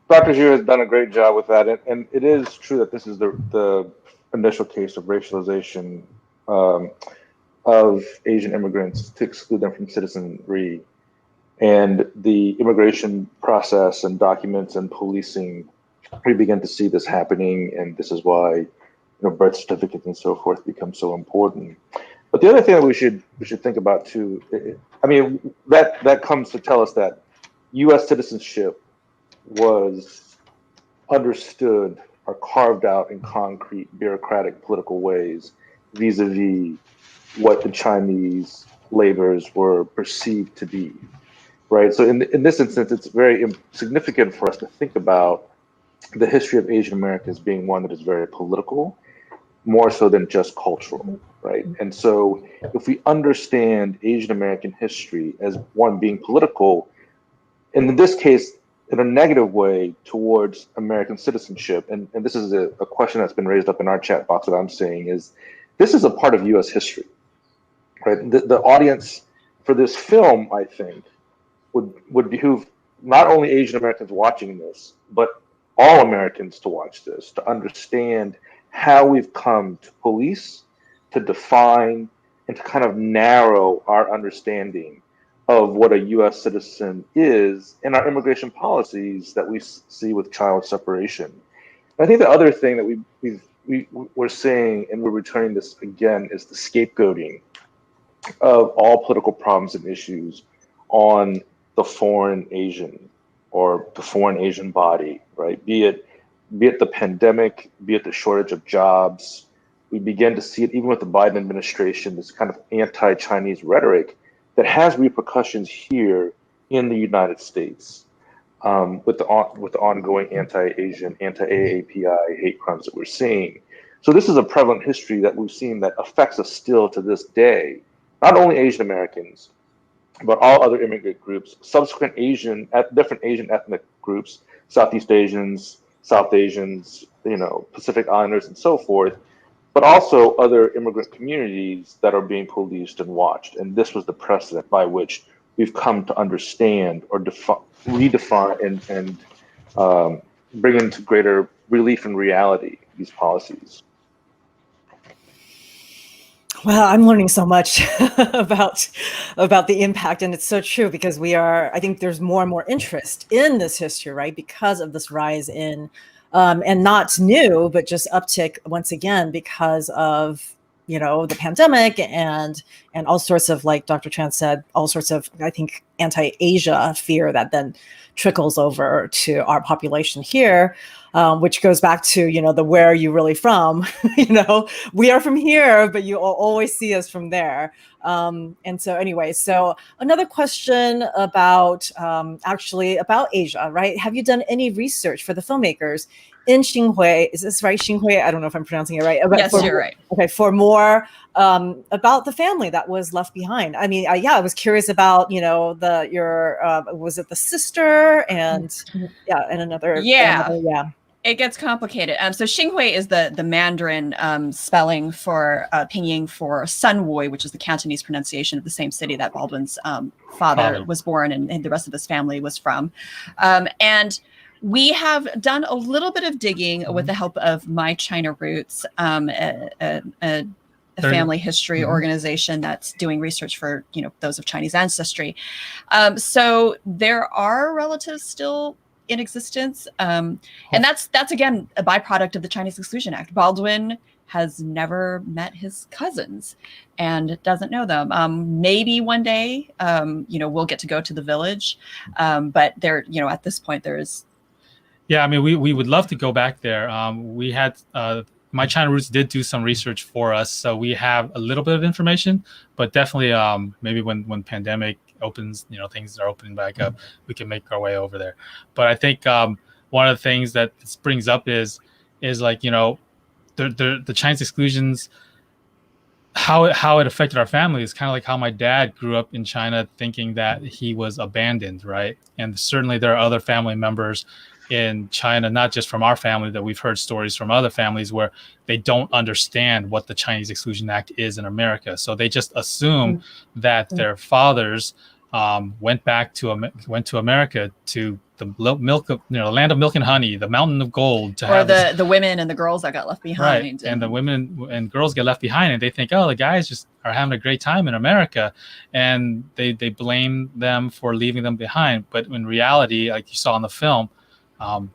Dr. Zhu has done a great job with that, and it is true that this is the initial case of racialization of Asian immigrants to exclude them from citizenry, and the immigration process and documents and policing. We begin to see this happening, and this is why birth certificates and so forth become so important. But the other thing that we should think about too, I mean, that comes to tell us that U.S. citizenship was understood or carved out in concrete, bureaucratic, political ways vis-a-vis what the Chinese laborers were perceived to be, right? So in this instance, it's very significant for us to think about the history of Asian Americans being one that is very political, more so than just cultural, right? And so if we understand Asian American history as one being political, and in this case, in a negative way towards American citizenship, and this is a question that's been raised up in our chat box that I'm saying is, this is a part of US history, right? The audience for this film, I think, would behoove not only Asian Americans watching this, but all Americans to watch this, to understand how we've come to police, to define, and to kind of narrow our understanding of what a U.S. citizen is in our immigration policies that we see with child separation. And I think the other thing that we're seeing, and we're returning this again, is the scapegoating of all political problems and issues on the foreign Asian or the foreign Asian body, right? Be it the pandemic, be it the shortage of jobs. We begin to see it even with the Biden administration, this kind of anti-Chinese rhetoric that has repercussions here in the United States with the ongoing anti-Asian, anti-AAPI hate crimes that we're seeing. So this is a prevalent history that we've seen that affects us still to this day, not only Asian Americans, but all other immigrant groups, subsequent different Asian ethnic groups, Southeast Asians, South Asians, Pacific Islanders and so forth, but also other immigrant communities that are being policed and watched. And this was the precedent by which we've come to understand or redefine and bring into greater relief and reality these policies. Well, I'm learning so much about the impact, and it's so true because I think there's more and more interest in this history, right? Because of this rise in, and not new, but just uptick once again because of the pandemic and all sorts of, like Dr. Chan said, all sorts of, I think, anti-Asia fear that then trickles over to our population here. Which goes back to, the where are you really from? We are from here, but you always see us from there. And so anyway, so another question about about Asia, right? Have you done any research for the filmmakers in Xinhui? Is this right, Xinhui? I don't know if I'm pronouncing it right. Yes, you're right. Okay, for more about the family that was left behind. I mean, I was curious about, was it the sister and another. Yeah. It gets complicated. So Xinhui is the Mandarin spelling for pinyin for Sunwoi, which is the Cantonese pronunciation of the same city that Baldwin's father was born and the rest of his family was from. And we have done a little bit of digging with the help of My China Roots, a family history organization that's doing research for those of Chinese ancestry. So there are relatives still in existence. And that's again a byproduct of the Chinese Exclusion Act. Baldwin has never met his cousins and doesn't know them. Maybe one day, we'll get to go to the village, but there, at this point, there's. Yeah, I mean, we would love to go back there. We had My China Roots did do some research for us, so we have a little bit of information, but definitely maybe when pandemic opens, things are opening back up, we can make our way over there. But I think one of the things that this brings up is like, the Chinese exclusions, how it affected our family is kind of like how my dad grew up in China thinking that he was abandoned, right? And certainly there are other family members in China, not just from our family, that we've heard stories from other families where they don't understand what the Chinese Exclusion Act is in America. So they just assume that their fathers went to America, to the land of milk and honey, the mountain of gold, or the women and the girls that got left behind. Right. And the women and girls get left behind, and they think, oh, the guys just are having a great time in America, and they blame them for leaving them behind. But in reality, like you saw in the film,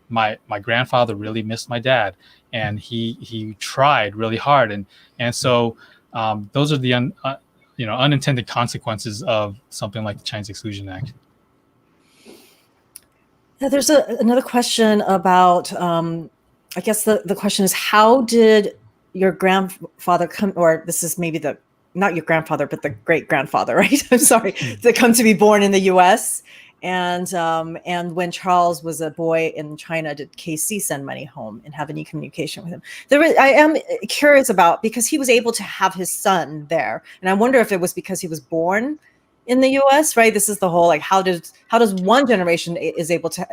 my grandfather really missed my dad, and he tried really hard, and so those are the unintended consequences of something like the Chinese Exclusion Act. Yeah, there's another question about, I guess the question is, how did your grandfather come, or this is maybe not your grandfather, but the great grandfather, right? I'm sorry, to come to be born in the U.S. And when Charles was a boy in China, did KC send money home and have any communication with him? I am curious about, because he was able to have his son there, and I wonder if it was because he was born in the U.S., right? This is the whole, like, how does one generation is able to,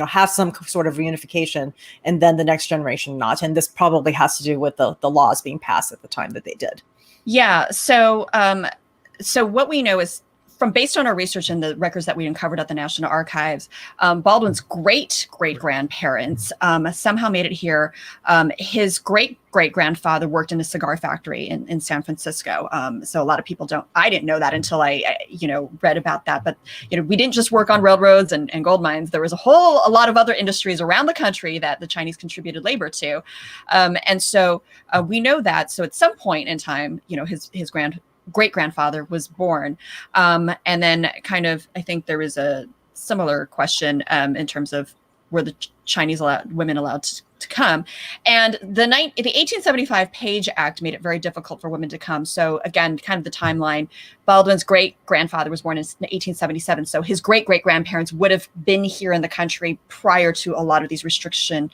have some sort of reunification, and then the next generation not? And this probably has to do with the laws being passed at the time that they did. Yeah. So what we know is, based on our research and the records that we uncovered at the National Archives, Baldwin's great-great-grandparents somehow made it here. His great-great-grandfather worked in a cigar factory in San Francisco. So a lot of people I didn't know that until I read about that. But, we didn't just work on railroads and gold mines. There was a lot of other industries around the country that the Chinese contributed labor to. And so we know that. So at some point in time, his great-grandfather was born. And then kind of, I think there was a similar question in terms of were the Chinese women allowed to come. And the 1875 Page Act made it very difficult for women to come. So again, kind of the timeline, Baldwin's great-grandfather was born in 1877. So his great-great-grandparents would have been here in the country prior to a lot of these restrictions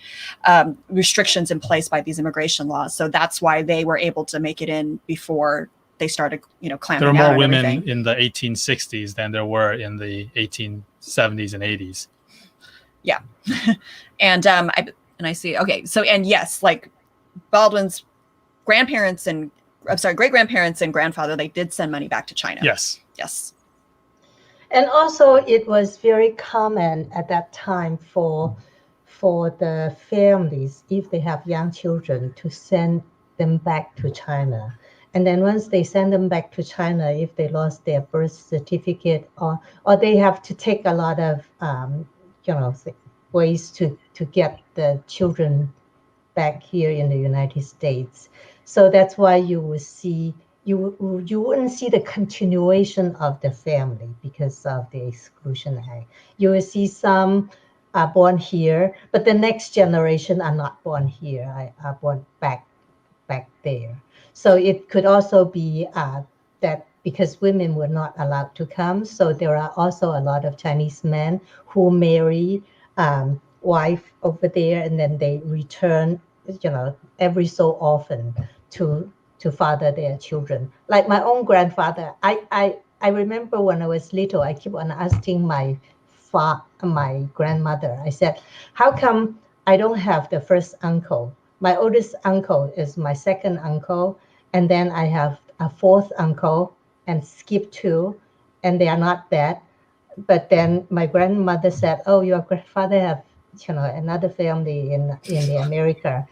in place by these immigration laws. So that's why they were able to make it in before they started, clamping down. There were more women everything in the 1860s than there were in the 1870s and 80s. Yeah. And I see. Okay. So, and yes, like Baldwin's great-grandparents and grandfather, they did send money back to China. Yes. Yes. And also it was very common at that time for the families, if they have young children, to send them back to China. And then once they send them back to China, if they lost their birth certificate, or they have to take a lot of ways to get the children back here in the United States. So that's why you will see you wouldn't see the continuation of the family because of the Exclusion Act. You will see some are born here, but the next generation are not born here, are born back there. So it could also be that because women were not allowed to come, so there are also a lot of Chinese men who marry wife over there, and then they return, every so often to father their children. Like my own grandfather, I remember when I was little, I keep on asking my grandmother, I said, how come I don't have the first uncle? My oldest uncle is my second uncle, and then I have a fourth uncle and skip two, and they are not bad. But then my grandmother said, oh, your grandfather have another family in the America.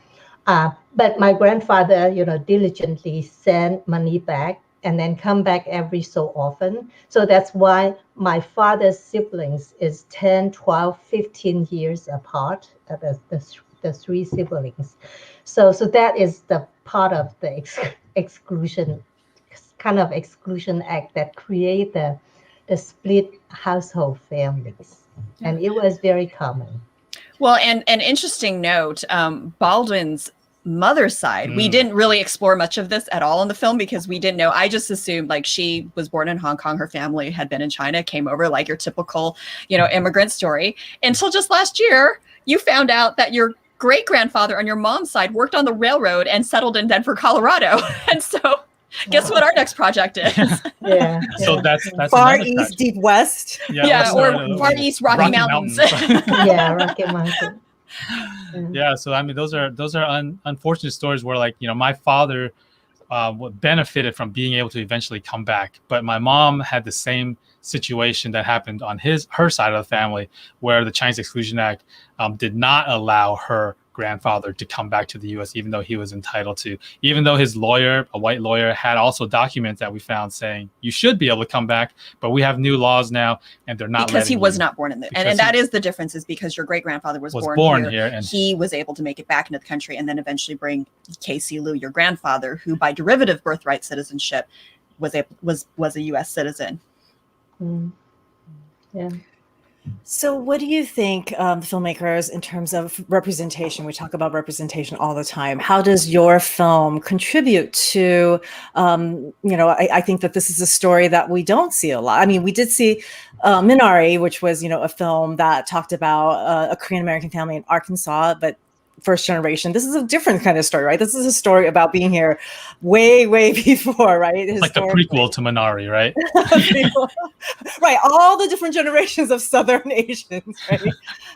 But my grandfather, diligently sent money back, and then come back every so often. So that's why my father's siblings is 10, 12, 15 years apart, the three siblings. So that is the part of the exclusion act that create the split household families. And it was very common. Well, and an interesting note, Baldwin's mother's side, we didn't really explore much of this at all in the film because we didn't know. I just assumed like she was born in Hong Kong, her family had been in China, came over, like your typical, immigrant story, until just last year you found out that your great-grandfather on your mom's side worked on the railroad and settled in Denver, Colorado. And so guess what our next project is? Yeah. So that's Far another East, project. Deep West. Yeah, or Far East Rocky Mountains. Yeah, Rocky Mountain. Yeah, so I mean, those are unfortunate stories where, like, my father benefited from being able to eventually come back, but my mom had the same situation that happened on her side of the family, where the Chinese Exclusion Act did not allow her grandfather to come back to the U.S. even though he was entitled to, even though his lawyer, a white lawyer, had also documents that we found saying you should be able to come back, but we have new laws now and they're not because he was you. not born in the and that is the difference, is because your great grandfather was born here and he was able to make it back into the country and then eventually bring Casey Liu, your grandfather, who by derivative birthright citizenship was a U.S. citizen. Yeah. So what do you think, the filmmakers, in terms of representation? We talk about representation all the time. How does your film contribute to, I think that this is a story that we don't see a lot. I mean, we did see Minari, which was, a film that talked about a Korean American family in Arkansas, but first generation. This is a different kind of story, right? This is a story about being here way, way before, right? Like the prequel to Minari, right? Right. All the different generations of Southern Asians, right?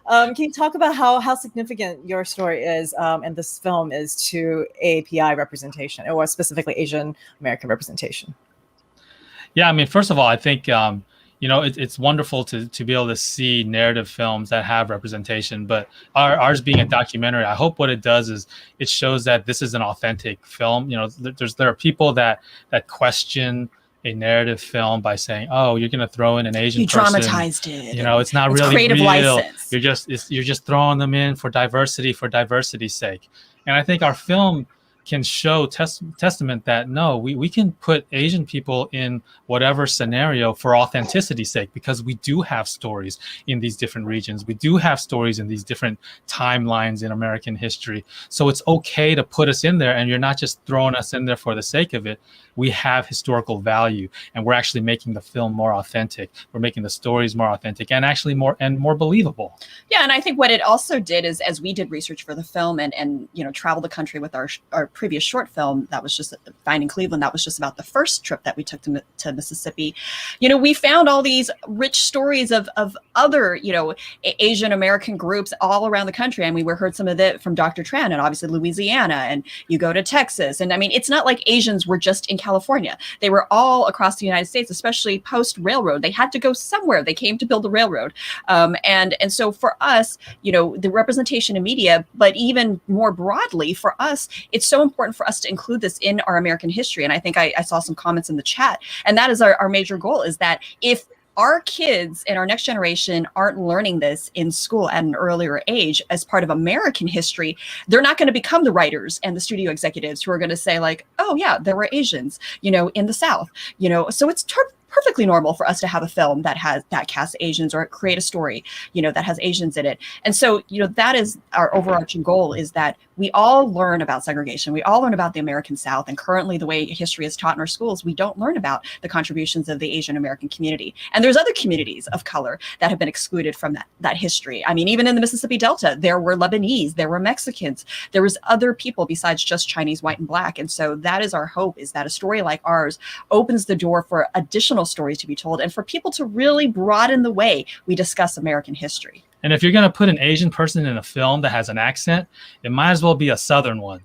Can you talk about how significant your story is and this film is to AAPI representation, or specifically Asian American representation? Yeah, I mean, first of all, I think it's wonderful to be able to see narrative films that have representation, but ours being a documentary, I hope what it does is it shows that this is an authentic film. There are people that question a narrative film by saying, "Oh, you're going to throw in an Asian person. You dramatized it. It's not really creative real. License. You're just throwing them in for diversity's sake." And I think our film can show testament that no, we can put Asian people in whatever scenario for authenticity's sake, because we do have stories in these different regions. We do have stories in these different timelines in American history. So it's okay to put us in there, and you're not just throwing us in there for the sake of it. We have historical value, and we're actually making the film more authentic. We're making the stories more authentic and actually more believable. Yeah, and I think what it also did is, as we did research for the film and travel the country with our previous short film that was just Finding Cleveland, that was just about the first trip that we took to Mississippi. We found all these rich stories of other Asian American groups all around the country. I mean, we heard some of it from Dr. Tran, and obviously Louisiana, and you go to Texas, and I mean, it's not like Asians were just in California. They were all across the United States, especially post railroad. They had to go somewhere. They came to build the railroad, and so for us, the representation in media, but even more broadly for us, it's so important for us to include this in our American history. And I think I saw some comments in the chat, and that is our major goal, is that if our kids and our next generation aren't learning this in school at an earlier age as part of American history, they're not going to become the writers and the studio executives who are going to say like, oh yeah, there were Asians, in the South, so it's perfectly normal for us to have a film that casts Asians, or create a story, that has Asians in it. And so, that is our overarching goal, is that we all learn about segregation. We all learn about the American South. And currently the way history is taught in our schools, we don't learn about the contributions of the Asian American community. And there's other communities of color that have been excluded from that history. I mean, even in the Mississippi Delta, there were Lebanese, there were Mexicans, there was other people besides just Chinese, white, and Black. And so that is our hope, is that a story like ours opens the door for additional stories to be told, and for people to really broaden the way we discuss American history. And if you're going to put an Asian person in a film that has an accent, it might as well be a Southern one.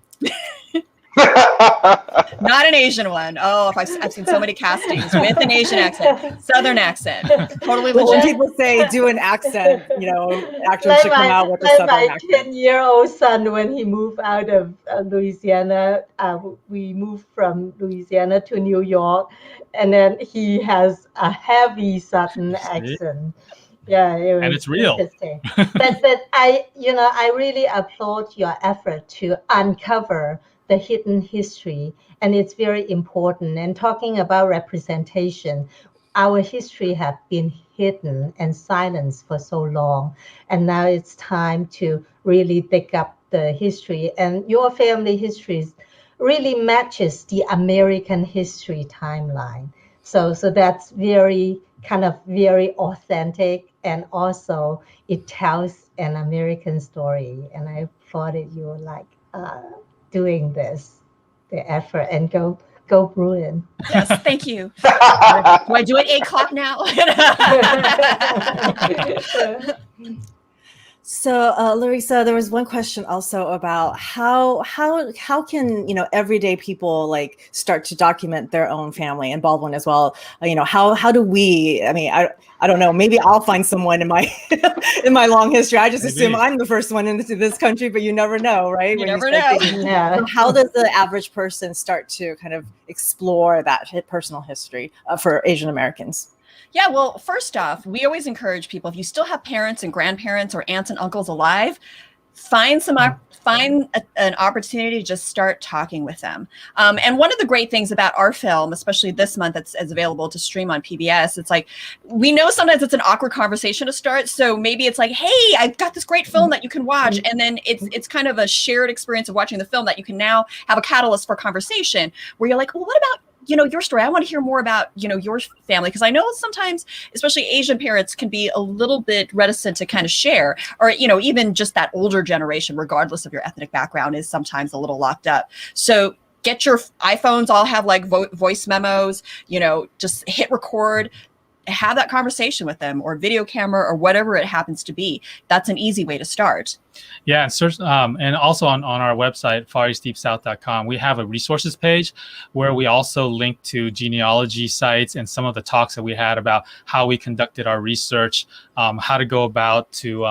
Not an Asian one. Oh, if I've seen so many castings with an Asian accent, Southern accent, totally But when legit. people say do an accent, actors Like should come out with a like Southern my accent. 10-year-old son, when he moved out of Louisiana, we moved from Louisiana to New York, and then he has a heavy Southern accent. Yeah, it And was it's real. interesting. But I really applaud your effort to uncover the hidden history, and it's very important. And talking about representation, our history have been hidden and silenced for so long, and now it's time to really dig up the history. And your family history really matches the American history timeline. So that's very very authentic, and also it tells an American story. And I thought that you were like doing the effort, and go Bruin. Yes, thank you. Do I do it 8 o'clock now? So, Larissa, there was one question also about how can everyday people like start to document their own family, and Baldwin as well. How do we? I mean, I don't know. Maybe I'll find someone in my in my long history. I just assume I'm the first one into this country, but you never know, right? You never know. Yeah. So how does the average person start to kind of explore that personal history for Asian Americans? Yeah, well, first off, we always encourage people, if you still have parents and grandparents or aunts and uncles alive, find an opportunity to just start talking with them. And one of the great things about our film, especially this month, that's available to stream on PBS, it's like, we know sometimes it's an awkward conversation to start. So maybe it's like, hey, I've got this great film that you can watch. And then it's kind of a shared experience of watching the film that you can now have a catalyst for conversation where you're like, well, what about your story? I want to hear more about, your family. Because I know sometimes, especially Asian parents, can be a little bit reticent to kind of share, or, even just that older generation, regardless of your ethnic background, is sometimes a little locked up. So get your iPhones, all have like voice memos, just hit record, have that conversation with them, or video camera, or whatever it happens to be. That's an easy way to start. Yeah, and also on our website, fareastdeepsouth.com, we have a resources page where we also link to genealogy sites and some of the talks that we had about how we conducted our research, how to go about to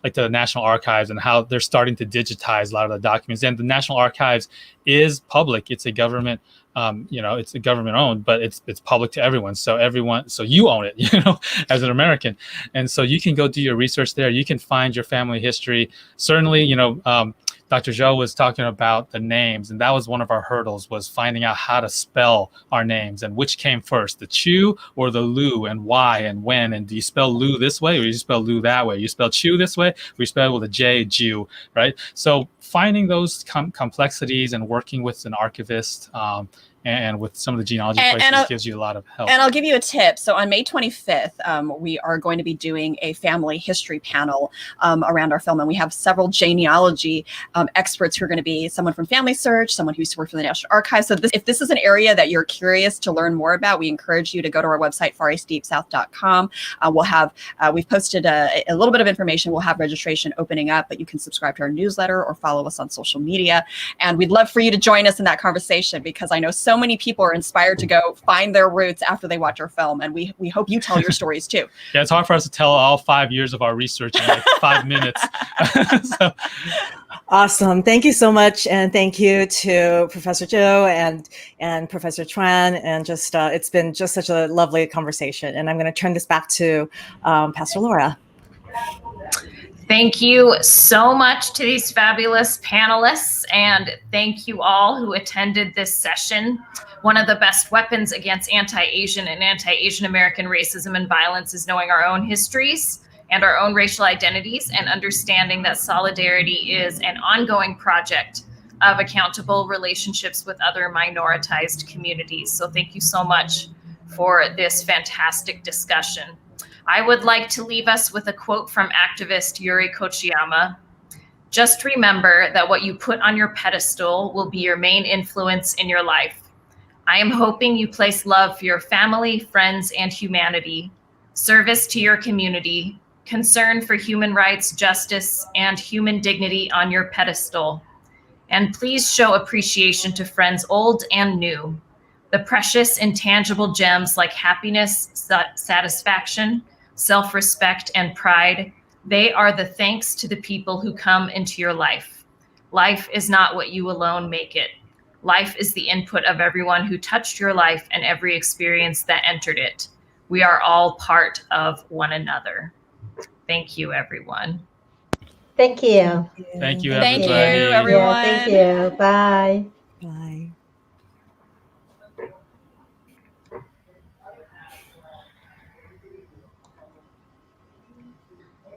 like the National Archives, and how they're starting to digitize a lot of the documents. And the National Archives is public. It's a government it's a government owned, but it's public to everyone. So you own it, as an American. And so you can go do your research there. You can find your family history. Certainly, Dr. Zhou was talking about the names, and that was one of our hurdles, was finding out how to spell our names and which came first, the Chu or the Lu, and why and when. And do you spell Lu this way, or you spell Lu that way? You spell Chu this way, or you spell with a J, Jew, right? So finding those complexities and working with an archivist and with some of the genealogy places gives you a lot of help. And I'll give you a tip. So on May 25th, we are going to be doing a family history panel around our film. And we have several genealogy experts who are going to be someone from Family Search, someone who used to work for the National Archives. So if this is an area that you're curious to learn more about, we encourage you to go to our website, fareastdeepsouth.com. We've posted a little bit of information. We'll have registration opening up, but you can subscribe to our newsletter or follow us on social media. And we'd love for you to join us in that conversation, because I know so many people are inspired to go find their roots after they watch our film, and we hope you tell your stories too. Yeah, it's hard for us to tell all 5 years of our research in like 5 minutes. So. Awesome. Thank you so much. And thank you to Professor Zhou and Professor Tran. And just it's been just such a lovely conversation. And I'm going to turn this back to Pastor Laura. Thank you so much to these fabulous panelists, and thank you all who attended this session. One of the best weapons against anti-Asian and anti-Asian American racism and violence is knowing our own histories and our own racial identities, and understanding that solidarity is an ongoing project of accountable relationships with other minoritized communities. So thank you so much for this fantastic discussion. I would like to leave us with a quote from activist Yuri Kochiyama. Just remember that what you put on your pedestal will be your main influence in your life. I am hoping you place love for your family, friends, and humanity, service to your community, concern for human rights, justice, and human dignity on your pedestal. And please show appreciation to friends old and new. The precious, intangible gems like happiness, satisfaction, self-respect, and pride, they are the thanks to the people who come into your life. Life is not what you alone make it. Life is the input of everyone who touched your life and every experience that entered it. We are all part of one another. Thank you, everyone. Thank you. Thank you, Thank you, everybody. everyone. Yeah, thank you. Bye. Bye.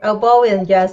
Oh, Bowen just